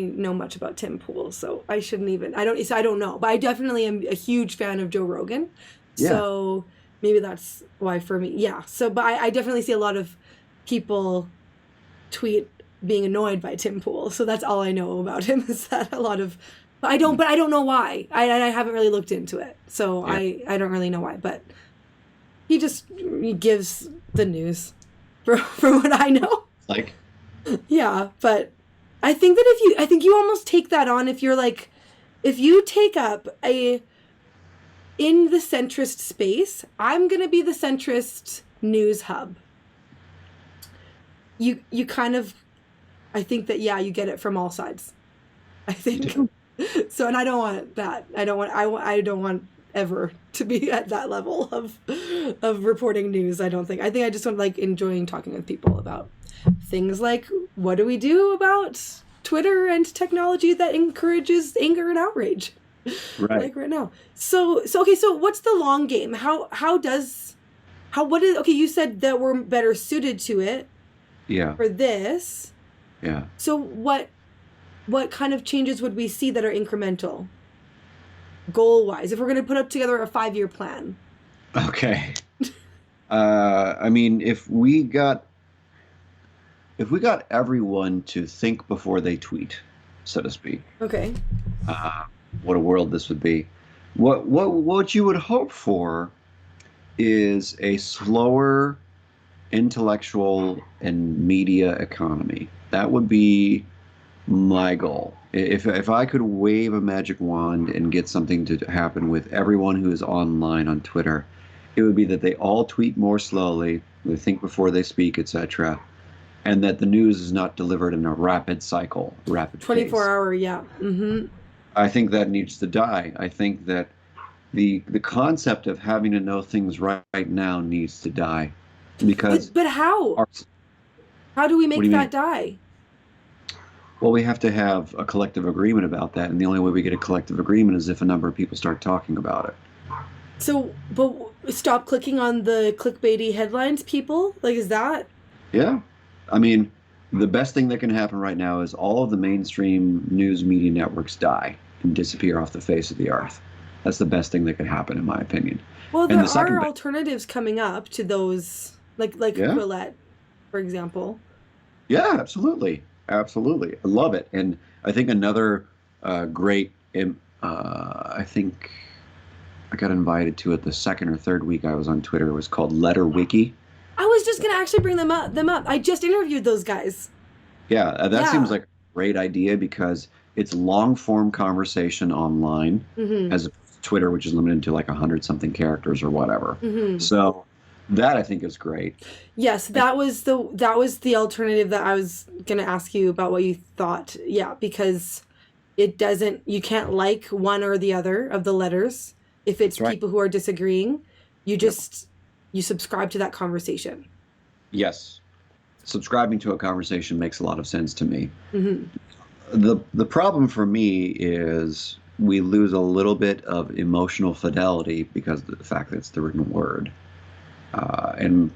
A: know much about Tim Pool, so I shouldn't even. I don't know, but I definitely am a huge fan of Joe Rogan. Yeah. So maybe that's why for me. Yeah. So, but I definitely see a lot of people tweet being annoyed by Tim Pool. So that's all I know about him is that a lot of. But I don't know why. I haven't really looked into it, so I don't really know why. But he gives the news, from what I know.
B: Like.
A: Yeah, but I think that I think you almost take that on if you're like, if you take up in the centrist space, I'm going to be the centrist news hub. You kind of, I think that, you get it from all sides. I think. So, and I don't want that. I don't want ever to be at that level of reporting news. I think I just want like enjoying talking with people about things like what do we do about Twitter and technology that encourages anger and outrage,
B: right?
A: Like right now. So okay. So what's the long game? Okay, you said that we're better suited to it.
B: Yeah.
A: For this.
B: Yeah.
A: So what kind of changes would we see that are incremental, goal wise, if we're going to put up together a 5-year plan?
B: Okay. I mean, if we got everyone to think before they tweet, so to speak.
A: Okay.
B: What a world this would be. What you would hope for is a slower intellectual and media economy. That would be my goal. If I could wave a magic wand and get something to happen with everyone who is online on Twitter, it would be that they all tweet more slowly, they think before they speak, etc., and that the news is not delivered in a rapid cycle, rapid
A: 24-hour, yeah. Mm-hmm.
B: I think that needs to die. I think that the concept of having to know things right now needs to die. Because
A: but how? How do we make that die?
B: Well, we have to have a collective agreement about that, and the only way we get a collective agreement is if a number of people start talking about it.
A: So, but stop clicking on the clickbaity headlines, people? Like, is that?
B: Yeah. I mean, the best thing that can happen right now is all of the mainstream news media networks die and disappear off the face of the earth. That's the best thing that could happen, in my opinion.
A: Well, there are alternatives coming up to those, like Quillette, for example.
B: Yeah, absolutely. Absolutely. I love it. And I think another great, I think I got invited to it the second or third week I was on Twitter. It was called Letter Wiki.
A: I was just going to actually bring them up. I just interviewed those guys.
B: Yeah, that seems like a great idea because it's long-form conversation online as opposed to Twitter, which is limited to like 100-something characters or whatever. Mm-hmm. So that I think is great.
A: Yes, that was the alternative that I was going to ask you about what you thought. Yeah, because you can't like one or the other of the letters if it's people who are disagreeing. You just you subscribe to that conversation.
B: Yes. Subscribing to a conversation makes a lot of sense to me.
A: Mm-hmm.
B: The problem for me is we lose a little bit of emotional fidelity because of the fact that it's the written word. And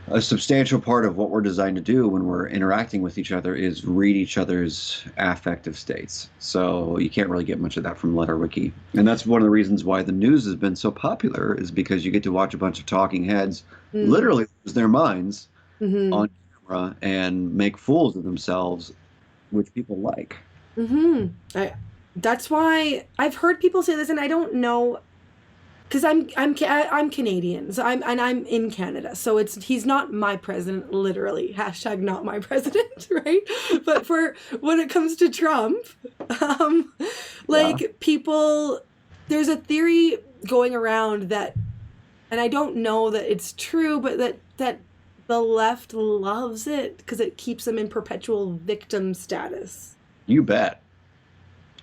B: a substantial part of what we're designed to do when we're interacting with each other is read each other's affective states. So you can't really get much of that from LetterWiki. And that's one of the reasons why the news has been so popular, is because you get to watch a bunch of talking heads literally lose their minds
A: Mm-hmm.
B: on camera and make fools of themselves, which people like.
A: Mm-hmm. That's why I've heard people say this, and I don't know, because I'm Canadian, so I'm in Canada, so he's not my president, literally. Hashtag not my president, right? But for when it comes to Trump, people, there's a theory going around that, and I don't know that it's true, but that the left loves it because it keeps them in perpetual victim status.
B: You bet.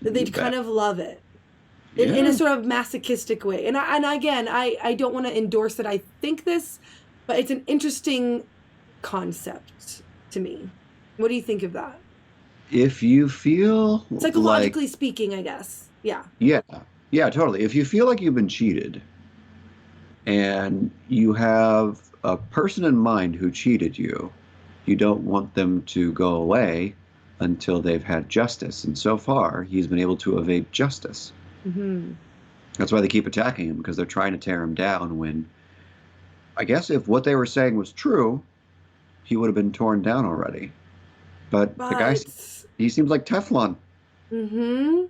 A: They kind of love it. In a sort of masochistic way. And again, I don't want to endorse that I think this, but it's an interesting concept to me. What do you think of that?
B: If you feel
A: psychologically speaking, I guess. Yeah.
B: Yeah, totally. If you feel like you've been cheated and you have a person in mind who cheated you, you don't want them to go away until they've had justice. And so far, he's been able to evade justice.
A: Mm-hmm.
B: That's why they keep attacking him, because they're trying to tear him down, when I guess if what they were saying was true, he would have been torn down already. But the guy, he seems like Teflon.
A: Mm-hmm.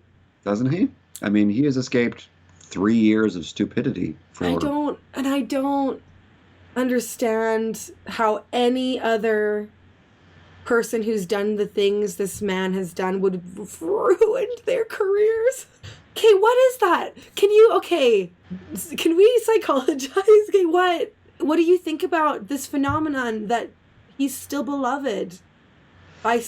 B: Doesn't he? I mean, he has escaped 3 years of stupidity.
A: I don't understand how any other person who's done the things this man has done would have ruined their careers. Okay, what is that? Can we psychologize? Okay, what do you think about this phenomenon that he's still beloved by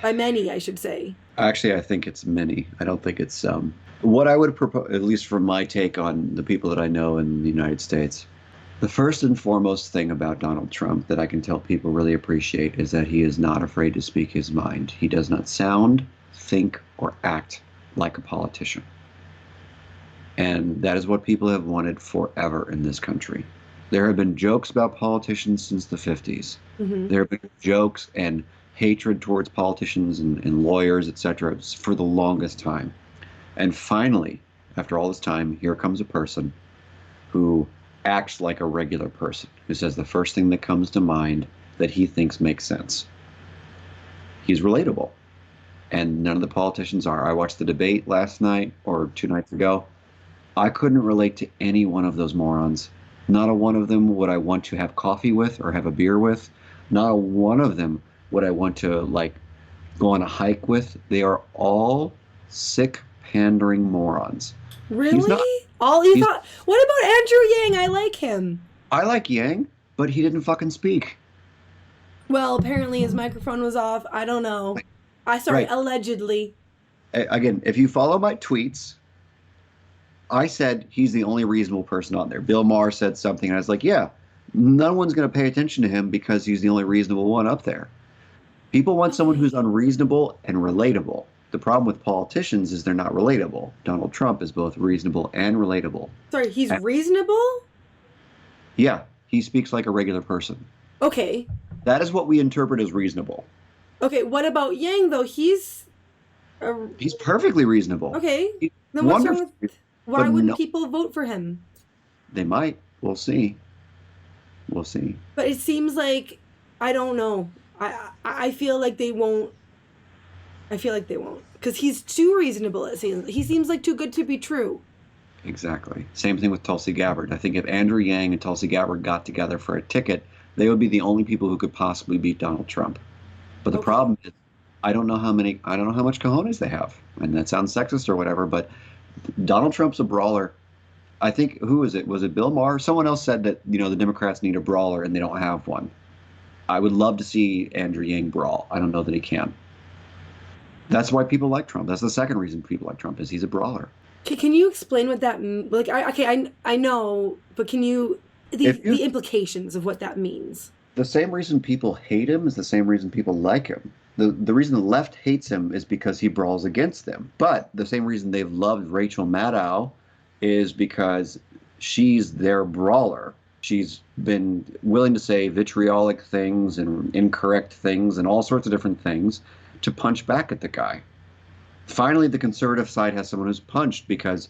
A: many, I should say?
B: Actually, I think it's many. I don't think it's some. What I would propose, at least from my take on the people that I know in the United States, the first and foremost thing about Donald Trump that I can tell people really appreciate is that he is not afraid to speak his mind. He does not sound, think, or act like a politician. And that is what people have wanted forever in this country. There have been jokes about politicians since the 50s. Mm-hmm. There have been jokes and hatred towards politicians and lawyers, etc., for the longest time. And finally, after all this time, here comes a person who acts like a regular person, who says the first thing that comes to mind that he thinks makes sense. He's relatable. And none of the politicians are. I watched the debate last night or 2 nights ago. I couldn't relate to any one of those morons. Not a one of them would I want to have coffee with or have a beer with. Not a one of them would I want to go on a hike with. They are all sick, pandering morons.
A: Really? Thought? What about Andrew Yang? I like him.
B: I like Yang, but he didn't fucking speak.
A: Well, apparently his microphone was off. I don't know. Allegedly.
B: Again, if you follow my tweets, I said he's the only reasonable person on there. Bill Maher said something, and I was like, yeah, no one's going to pay attention to him because he's the only reasonable one up there. People want someone who's unreasonable and relatable. The problem with politicians is they're not relatable. Donald Trump is both reasonable and relatable.
A: Sorry, he's reasonable?
B: Yeah, he speaks like a regular person.
A: Okay.
B: That is what we interpret as reasonable.
A: Okay, what about Yang, though? He's
B: perfectly reasonable.
A: Okay. Then what's wrong with... Why wouldn't people vote for him?
B: They might. We'll see.
A: But it seems like, I don't know. I feel like they won't. Because he's too reasonable, it seems. He seems like too good to be true.
B: Exactly. Same thing with Tulsi Gabbard. I think if Andrew Yang and Tulsi Gabbard got together for a ticket, they would be the only people who could possibly beat Donald Trump. But the problem is, I don't know how much cojones they have. And that sounds sexist or whatever, but Donald Trump's a brawler. I think, who is it? Was it Bill Maher? Someone else said that, the Democrats need a brawler and they don't have one. I would love to see Andrew Yang brawl. I don't know that he can. That's why people like Trump. That's the second reason people like Trump, is he's a brawler.
A: Can you explain what that like? I know, but can you
B: If you
A: the implications of what that means?
B: The same reason people hate him is the same reason people like him. The reason the left hates him is because he brawls against them. But the same reason they've loved Rachel Maddow is because she's their brawler. She's been willing to say vitriolic things and incorrect things and all sorts of different things to punch back at the guy. Finally, the conservative side has someone who's punched because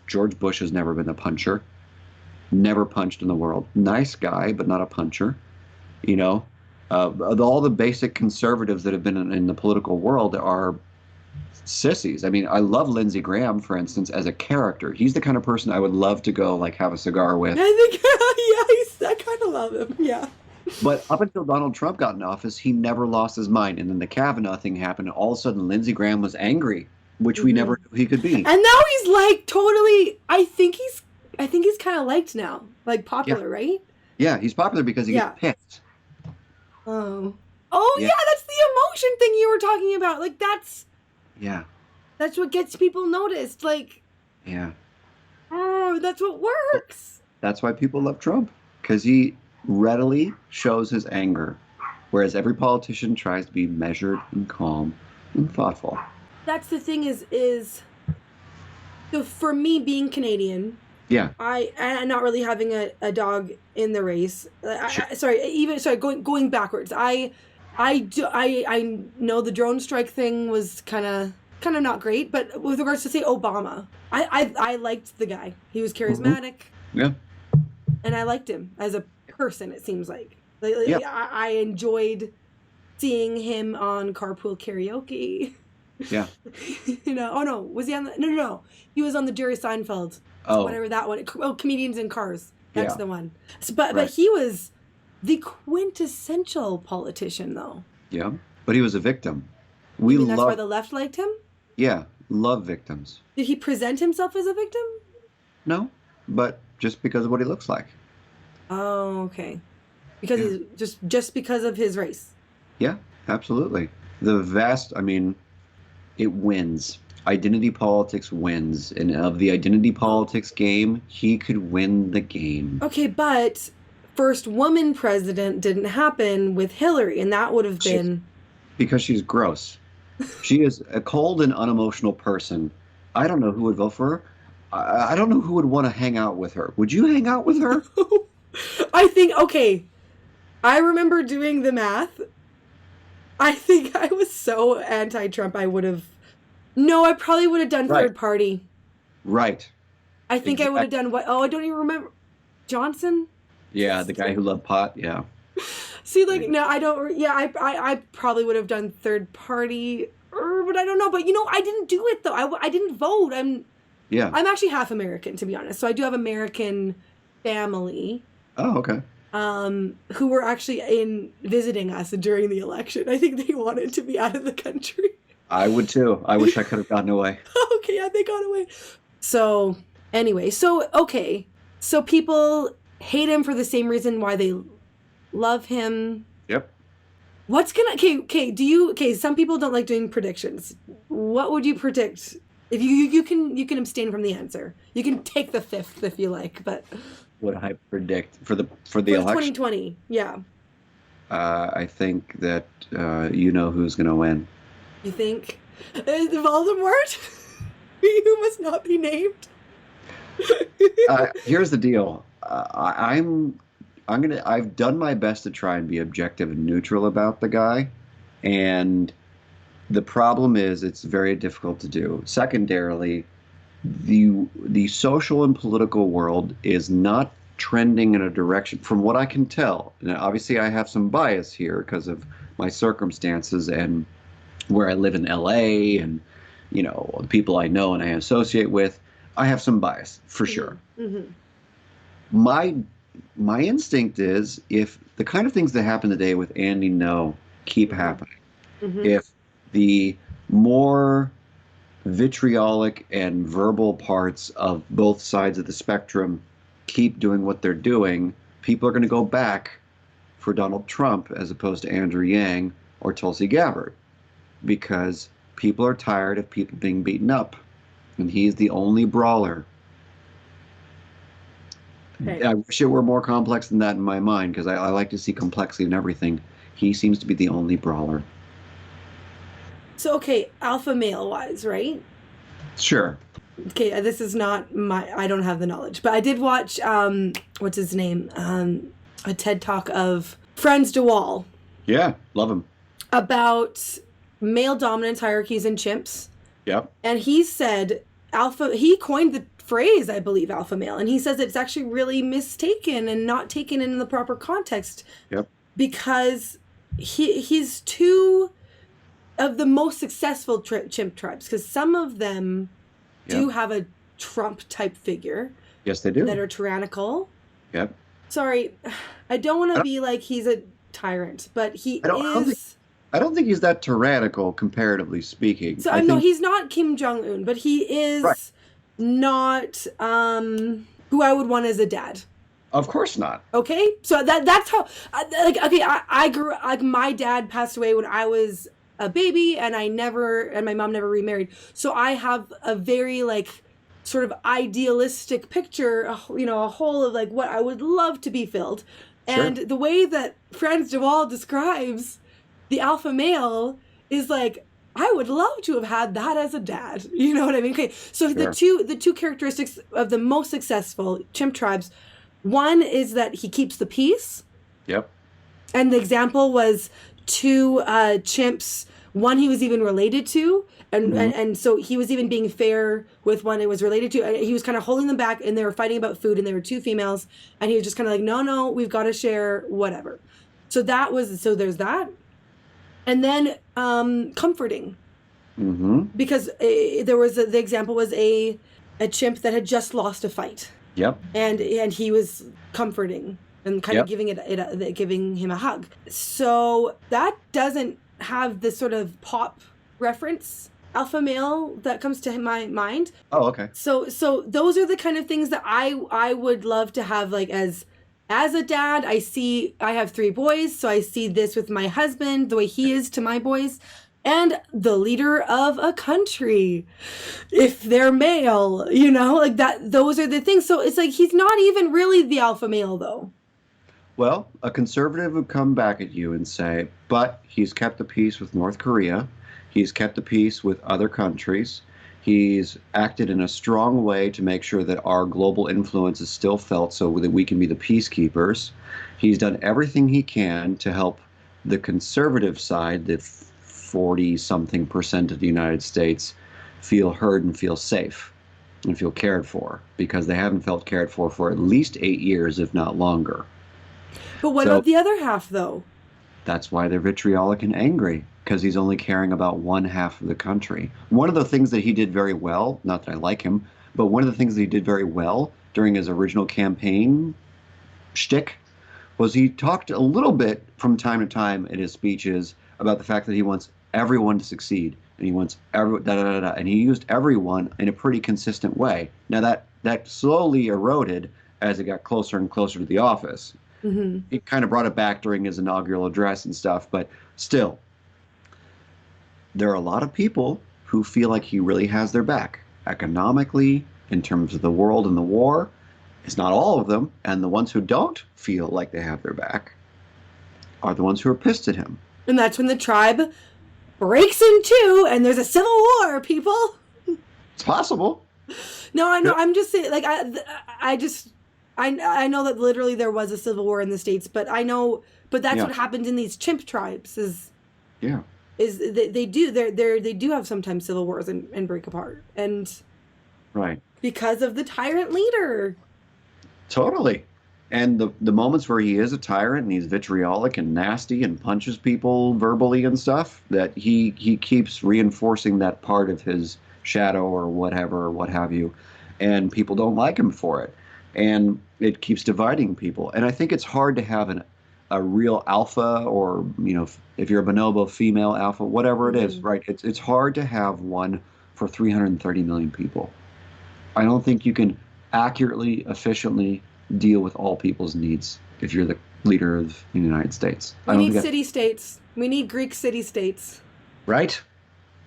B: George Bush has never been a puncher, never punched in the world. Nice guy, but not a puncher. You know, all the basic conservatives that have been in the political world are sissies. I mean, I love Lindsey Graham, for instance, as a character. He's the kind of person I would love to go like have a cigar with.
A: I think yeah, I kind of love him. Yeah.
B: But up until Donald Trump got in office, he never lost his mind. And then the Kavanaugh thing happened, and all of a sudden Lindsey Graham was angry, which we never knew he could be.
A: And now he's like totally. I think he's kind of liked now, like popular, right?
B: Yeah, he's popular because he gets pissed.
A: Oh. Oh yeah, that's the emotion thing you were talking about. Like that's what gets people noticed. Like oh, that's what works.
B: That's why people love Trump, because he readily shows his anger, whereas every politician tries to be measured and calm and thoughtful.
A: That's the thing is so for me being Canadian, and not really having a dog in the race. Going backwards. I know the drone strike thing was kind of not great, but with regards to say Obama, I liked the guy. He was charismatic.
B: Yeah.
A: And I liked him as a person. It seems like I enjoyed seeing him on Carpool Karaoke.
B: Yeah.
A: Oh no, was he on the no. He was on the Jerry Seinfeld. Whatever that one. Comedians in Cars. That's the one. So, but he was the quintessential politician, though.
B: Yeah, but he was a victim.
A: That's why the left liked him?
B: Yeah, love victims.
A: Did he present himself as a victim?
B: No, but just because of what he looks like.
A: Oh, okay. Because he's just because of his race.
B: Yeah, absolutely. It wins. Identity politics wins. And of the identity politics game, he could win the game.
A: Okay, but first woman president didn't happen with Hillary, and that would have been...
B: Because she's gross. She is a cold and unemotional person. I don't know who would vote for her. I don't know who would want to hang out with her. Would you hang out with her?
A: I think, okay, I remember doing the math. I think I was so anti-Trump, I probably would have done third party.
B: Right.
A: I think I would have done what? Oh, I don't even remember. Johnson?
B: Yeah, the guy who loved pot. Yeah.
A: See, like, no, I don't. Yeah, I probably would have done third party, but I don't know. But I didn't do it though. I didn't vote. I'm actually half American, to be honest. So I do have American family.
B: Oh, okay.
A: Who were actually visiting us during the election. I think they wanted to be out of the country.
B: I would too. I wish I could have gotten away.
A: Okay, yeah, they got away. So, anyway, okay. So people hate him for the same reason why they love him.
B: Yep.
A: What's gonna... Okay, some people don't like doing predictions. What would you predict? If you can abstain from the answer. You can take the fifth if you like, but...
B: What I predict for the election?
A: 2020, yeah.
B: I think that you know who's going to win.
A: You think? Voldemort? Who must not be named?
B: Here's the deal. I've done my best to try and be objective and neutral about the guy, and the problem is it's very difficult to do. Secondarily, the social and political world is not trending in a direction, from what I can tell. Now, obviously, I have some bias here because of my circumstances and where I live in LA and, the people I know and I associate with. I have some bias, for sure. Mm-hmm. My instinct is, if the kind of things that happen today with Andy Ngo keep happening, if the more vitriolic and verbal parts of both sides of the spectrum keep doing what they're doing, people are going to go back for Donald Trump as opposed to Andrew Yang or Tulsi Gabbard, because people are tired of people being beaten up. and he's the only brawler.
A: Okay.
B: I wish it were more complex than that in my mind, because I like to see complexity in everything. He seems to be the only brawler.
A: So, okay, alpha male wise, right?
B: Sure.
A: Okay, this is not I don't have the knowledge, but I did watch, what's his name? A TED Talk of Franz de Waal
B: Yeah, love him.
A: about male dominance hierarchies in chimps.
B: Yep.
A: And he said he coined the phrase, I believe, alpha male. And he says it's actually really mistaken and not taken in the proper context.
B: Yep.
A: Because he's two of the most successful chimp tribes, because some of them do have a Trump type figure.
B: Yes, they do.
A: That are tyrannical.
B: Yep.
A: Sorry, I don't want to be like he's a tyrant, but he is.
B: I don't think he's that tyrannical, comparatively speaking.
A: So no, he's not Kim Jong-un, but he is not who I would want as a dad.
B: Of course not.
A: Okay, so that's how. I grew like my dad passed away when I was a baby, and my mom never remarried. So I have a very like sort of idealistic picture, a whole of like what I would love to be filled. Sure. And the way that Franz de Waal describes the alpha male is like, I would love to have had that as a dad. You know what I mean? Okay, so sure. the two characteristics of the most successful chimp tribes, one is that he keeps the peace.
B: Yep.
A: And the example was two chimps, one he was even related to, and so he was even being fair with one it was related to. He was kind of holding them back, and they were fighting about food, and there were two females, and he was just kind of like, no, we've got to share whatever. So there's that. And then comforting. Mm-hmm. Because there was the example was a chimp that had just lost a fight.
B: Yep.
A: And he was comforting and kind of giving him a hug. So that doesn't have this sort of pop reference alpha male that comes to my mind.
B: Oh, okay.
A: So those are the kind of things that I would love to have, like as a dad. I have 3 boys, so I see this with my husband, the way he is to my boys, and the leader of a country, if they're male, like that. Those are the things. So it's like he's not even really the alpha male, though.
B: Well, a conservative would come back at you and say, but he's kept the peace with North Korea. He's kept the peace with other countries. He's acted in a strong way to make sure that our global influence is still felt so that we can be the peacekeepers. He's done everything he can to help the conservative side, the 40-something% of the United States, feel heard and feel safe and feel cared for, because they haven't felt cared for at least 8 years, if not longer.
A: But what about the other half, though?
B: That's why they're vitriolic and angry, because he's only caring about one half of the country. One of the things that he did very well, not that I like him, but one of the things that he did very well during his original campaign shtick was he talked a little bit from time to time in his speeches about the fact that he wants everyone to succeed, and he wants and he used everyone in a pretty consistent way. Now that slowly eroded as it got closer and closer to the office. Mm-hmm. He kind of brought it back during his inaugural address and stuff, but still, there are a lot of people who feel like he really has their back economically, in terms of the world and the war. It's not all of them, and the ones who don't feel like they have their back are the ones who are pissed at him.
A: And that's when the tribe breaks in two, and there's a civil war, people.
B: It's possible.
A: No, I know. I'm just saying, like, I know that literally there was a civil war in the States, but that's what happens in these chimp tribes is they do have sometimes civil wars and break apart, and
B: right,
A: because of the tyrant leader.
B: Totally. And the moments where he is a tyrant and he's vitriolic and nasty and punches people verbally and stuff, that he keeps reinforcing that part of his shadow or whatever, or what have you, and people don't like him for it. And it keeps dividing people. And I think it's hard to have a real alpha, or, if you're a bonobo female alpha, whatever it is, right? It's hard to have one for 330 million people. I don't think you can accurately, efficiently deal with all people's needs if you're the leader of the United States.
A: We need city-states. We need Greek city-states.
B: Right?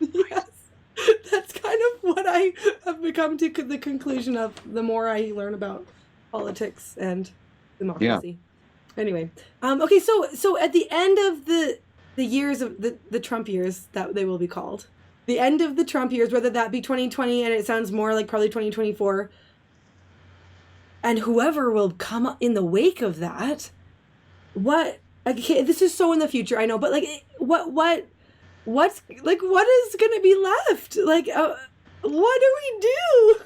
A: Yes. That's kind of what I have become to the conclusion of the more I learn about politics and democracy. Yeah. Anyway, okay, so at the end of the years of the Trump years that they will be called, the end of the Trump years, whether that be 2020 and it sounds more like probably 2024, and whoever will come in the wake of that, what? Okay, this is so in the future, I know, but like, what's like, what is going to be left? Like, what do we do?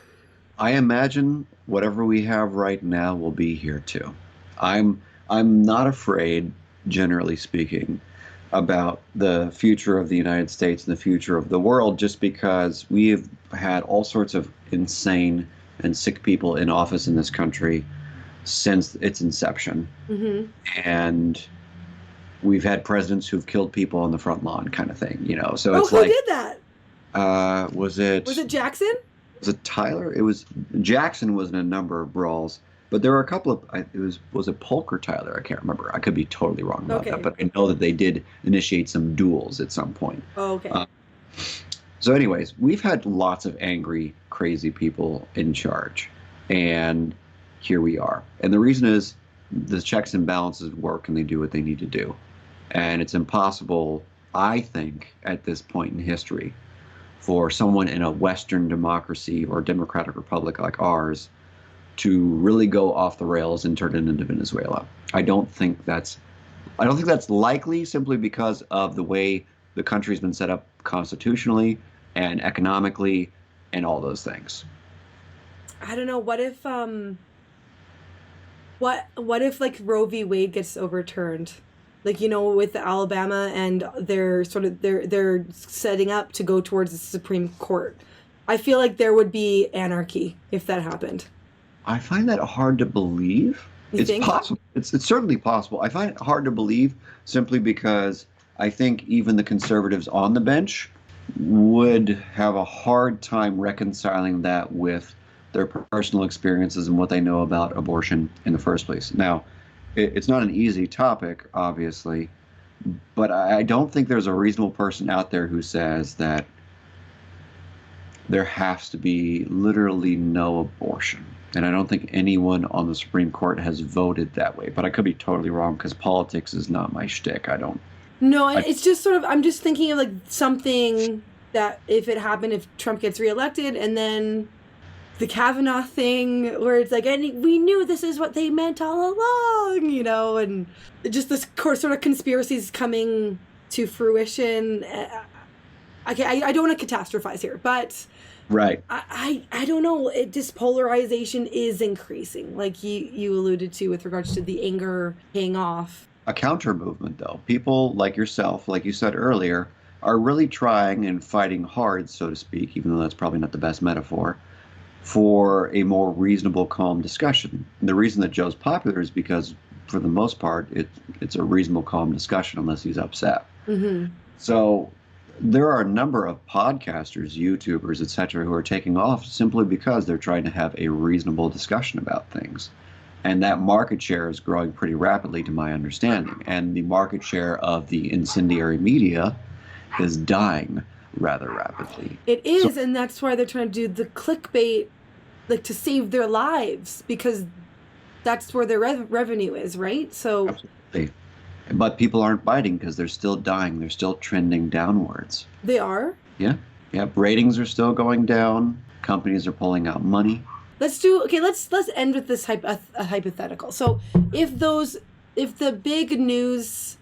B: I imagine whatever we have right now will be here too. I'm not afraid, generally speaking, about the future of the United States and the future of the world, just because we have had all sorts of insane and sick people in office in this country since its inception. Mm-hmm. And we've had presidents who've killed people on the front lawn, kind of thing, you know. So it's
A: who did that?
B: Was it
A: Jackson?
B: Was it Tyler? It was Jackson. Was in a number of brawls, but there were a couple of. Was it Polk or Tyler? I can't remember. I could be totally wrong about that, but I know that they did initiate some duels at some point.
A: Oh, okay.
B: So, anyways, we've had lots of angry, crazy people in charge, and here we are. And the reason is the checks and balances work, and they do what they need to do. And it's impossible, I think, at this point in history, for someone in a Western democracy or democratic republic like ours to really go off the rails and turn it into Venezuela. I don't think that's likely, simply because of the way the country's been set up constitutionally and economically and all those things.
A: I don't know. What if what if like Roe v. Wade gets overturned? Like, you know, with the Alabama, and they're setting up to go towards the Supreme Court. I feel like there would be anarchy if that happened.
B: I find that hard to believe. It's possible. It's certainly possible. I find it hard to believe simply because I think even the conservatives on the bench would have a hard time reconciling that with their personal experiences and what they know about abortion in the first place. Now, it's not an easy topic, obviously, but I don't think there's a reasonable person out there who says that there has to be literally no abortion. And I don't think anyone on the Supreme Court has voted that way. But I could be totally wrong, because politics is not my shtick.
A: It's just sort of, I'm just thinking of like something that if it happened, if Trump gets reelected, and then the Kavanaugh thing where it's like, and we knew this is what they meant all along, you know, and just this sort of conspiracies coming to fruition. I don't want to catastrophize here, but
B: right.
A: I don't know. Polarization is increasing, like you alluded to with regards to the anger paying off.
B: A counter movement, though. People like yourself, like you said earlier, are really trying and fighting hard, so to speak, even though that's probably not the best metaphor, for a more reasonable, calm discussion. And the reason that Joe's popular is because, for the most part, it's a reasonable, calm discussion unless he's upset. Mm-hmm. So there are a number of podcasters, YouTubers, etc., who are taking off simply because they're trying to have a reasonable discussion about things. And that market share is growing pretty rapidly, to my understanding. And the market share of the incendiary media is dying rather rapidly.
A: It is, and that's why they're trying to do the clickbait, like to save their lives, because that's where their revenue is, right? So
B: absolutely. But people aren't biting because they're still dying. They're still trending downwards.
A: They are?
B: Yeah. Ratings are still going down. Companies are pulling out money.
A: Let's end with this hypothetical. So if the big news,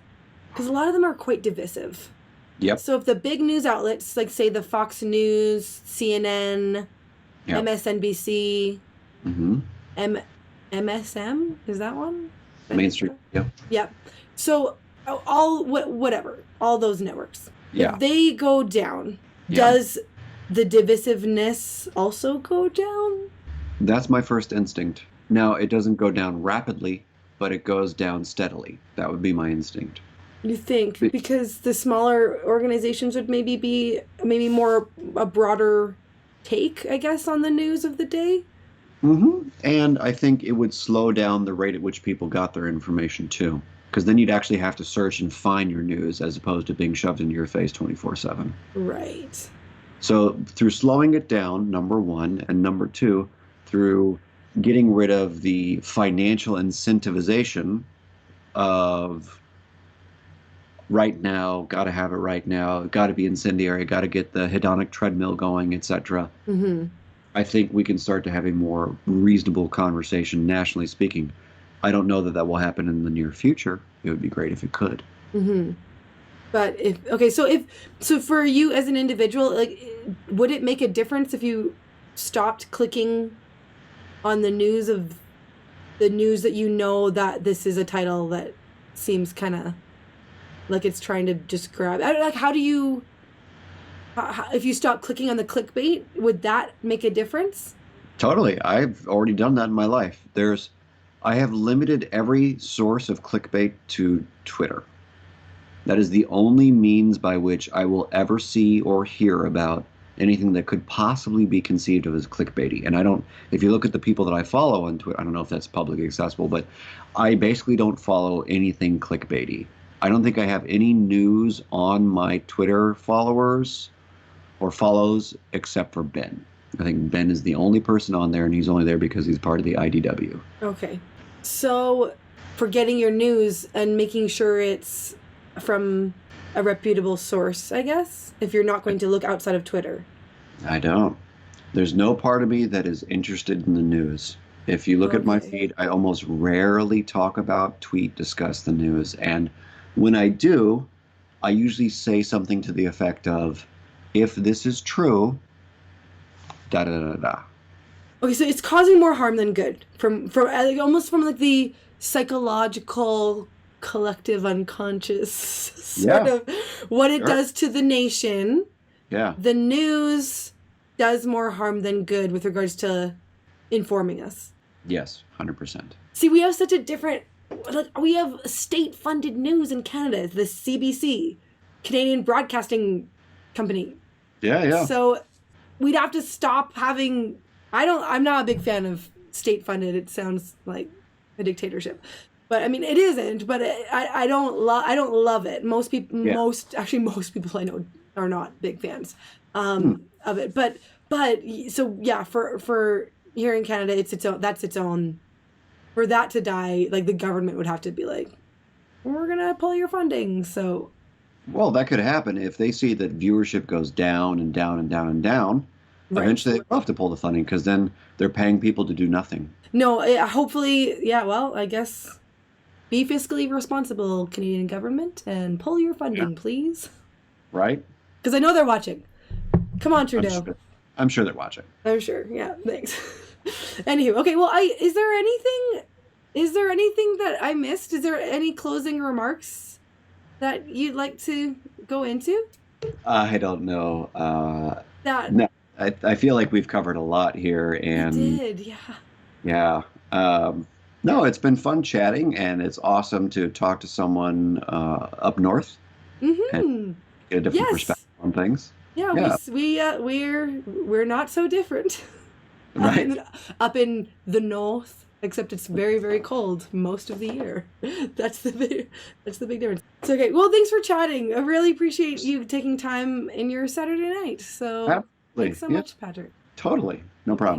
A: because a lot of them are quite divisive.
B: Yep.
A: So if the big news outlets, like say the Fox News, CNN, yep, MSNBC, mm-hmm, MSM, is that one?
B: Mainstream. Yep.
A: Yep. So whatever, all those networks.
B: Yeah.
A: If they go down, does the divisiveness also go down?
B: That's my first instinct. Now, it doesn't go down rapidly, but it goes down steadily. That would be my instinct.
A: You think? Because the smaller organizations would maybe be more a broader take, I guess, on the news of the day?
B: Mm-hmm. And I think it would slow down the rate at which people got their information, too. Because then you'd actually have to search and find your news as opposed to being shoved into your face 24/7.
A: Right.
B: So through slowing it down, number one, and number two, through getting rid of the financial incentivization of right now, got to have it right now, got to be incendiary, got to get the hedonic treadmill going, etc.
A: Mm-hmm.
B: I think we can start to have a more reasonable conversation, nationally speaking. I don't know that that will happen in the near future. It would be great if it could.
A: Mm-hmm. But so for you as an individual, like, would it make a difference if you stopped clicking on the news that you know that this is a title that seems kind of like it's trying to just grab? Like, how do you, if you stop clicking on the clickbait, would that make a difference?
B: Totally. I've already done that in my life. I have limited every source of clickbait to Twitter. That is the only means by which I will ever see or hear about anything that could possibly be conceived of as clickbaity. And if you look at the people that I follow on Twitter, I don't know if that's publicly accessible, but I basically don't follow anything clickbaity. I don't think I have any news on my Twitter followers or follows except for Ben. I think Ben is the only person on there, and he's only there because he's part of the IDW.
A: Okay. So for getting your news and making sure it's from a reputable source, I guess, if you're not going to look outside of Twitter.
B: I don't. There's no part of me that is interested in the news. If you look at my feed, I almost rarely talk about, discuss the news. And when I do, I usually say something to the effect of, if this is true, da da da da.
A: Okay, so it's causing more harm than good from almost from like the psychological collective unconscious sort of what it does to the nation.
B: Yeah.
A: The news does more harm than good with regards to informing us.
B: Yes, 100%.
A: See, we have such a different, we have state-funded news in Canada, the CBC, Canadian Broadcasting Company.
B: Yeah.
A: So we'd have to stop having, I'm not a big fan of state-funded. It sounds like a dictatorship. But I mean, it isn't. But I don't love it. Most people I know are not big fans of it. But so yeah, for here in Canada, it's its own. That's its own. For that to die, like the government would have to be like, we're gonna pull your funding. So.
B: Well, that could happen if they see that viewership goes down and down and down and down. Right. Eventually, they will have to pull the funding because then they're paying people to do nothing.
A: No, hopefully, yeah. Well, I guess. Be fiscally responsible, Canadian government, and pull your funding, please.
B: Right?
A: Because I know they're watching. Come on, Trudeau.
B: I'm sure they're watching.
A: I'm sure. Yeah, thanks. Anywho, okay, well, is there anything that I missed? Is there any closing remarks that you'd like to go into?
B: I don't know. No, I feel like we've covered a lot here. And
A: we did, yeah.
B: Yeah. No, it's been fun chatting, and it's awesome to talk to someone up north and get a different perspective on things.
A: Yeah. We're not so different.
B: Right.
A: Up in the north, except it's very, very cold most of the year. That's the big difference. So, okay. Well, thanks for chatting. I really appreciate you taking time in your Saturday night. So,
B: Absolutely.
A: Thanks so much, Patrick.
B: Totally. No problem.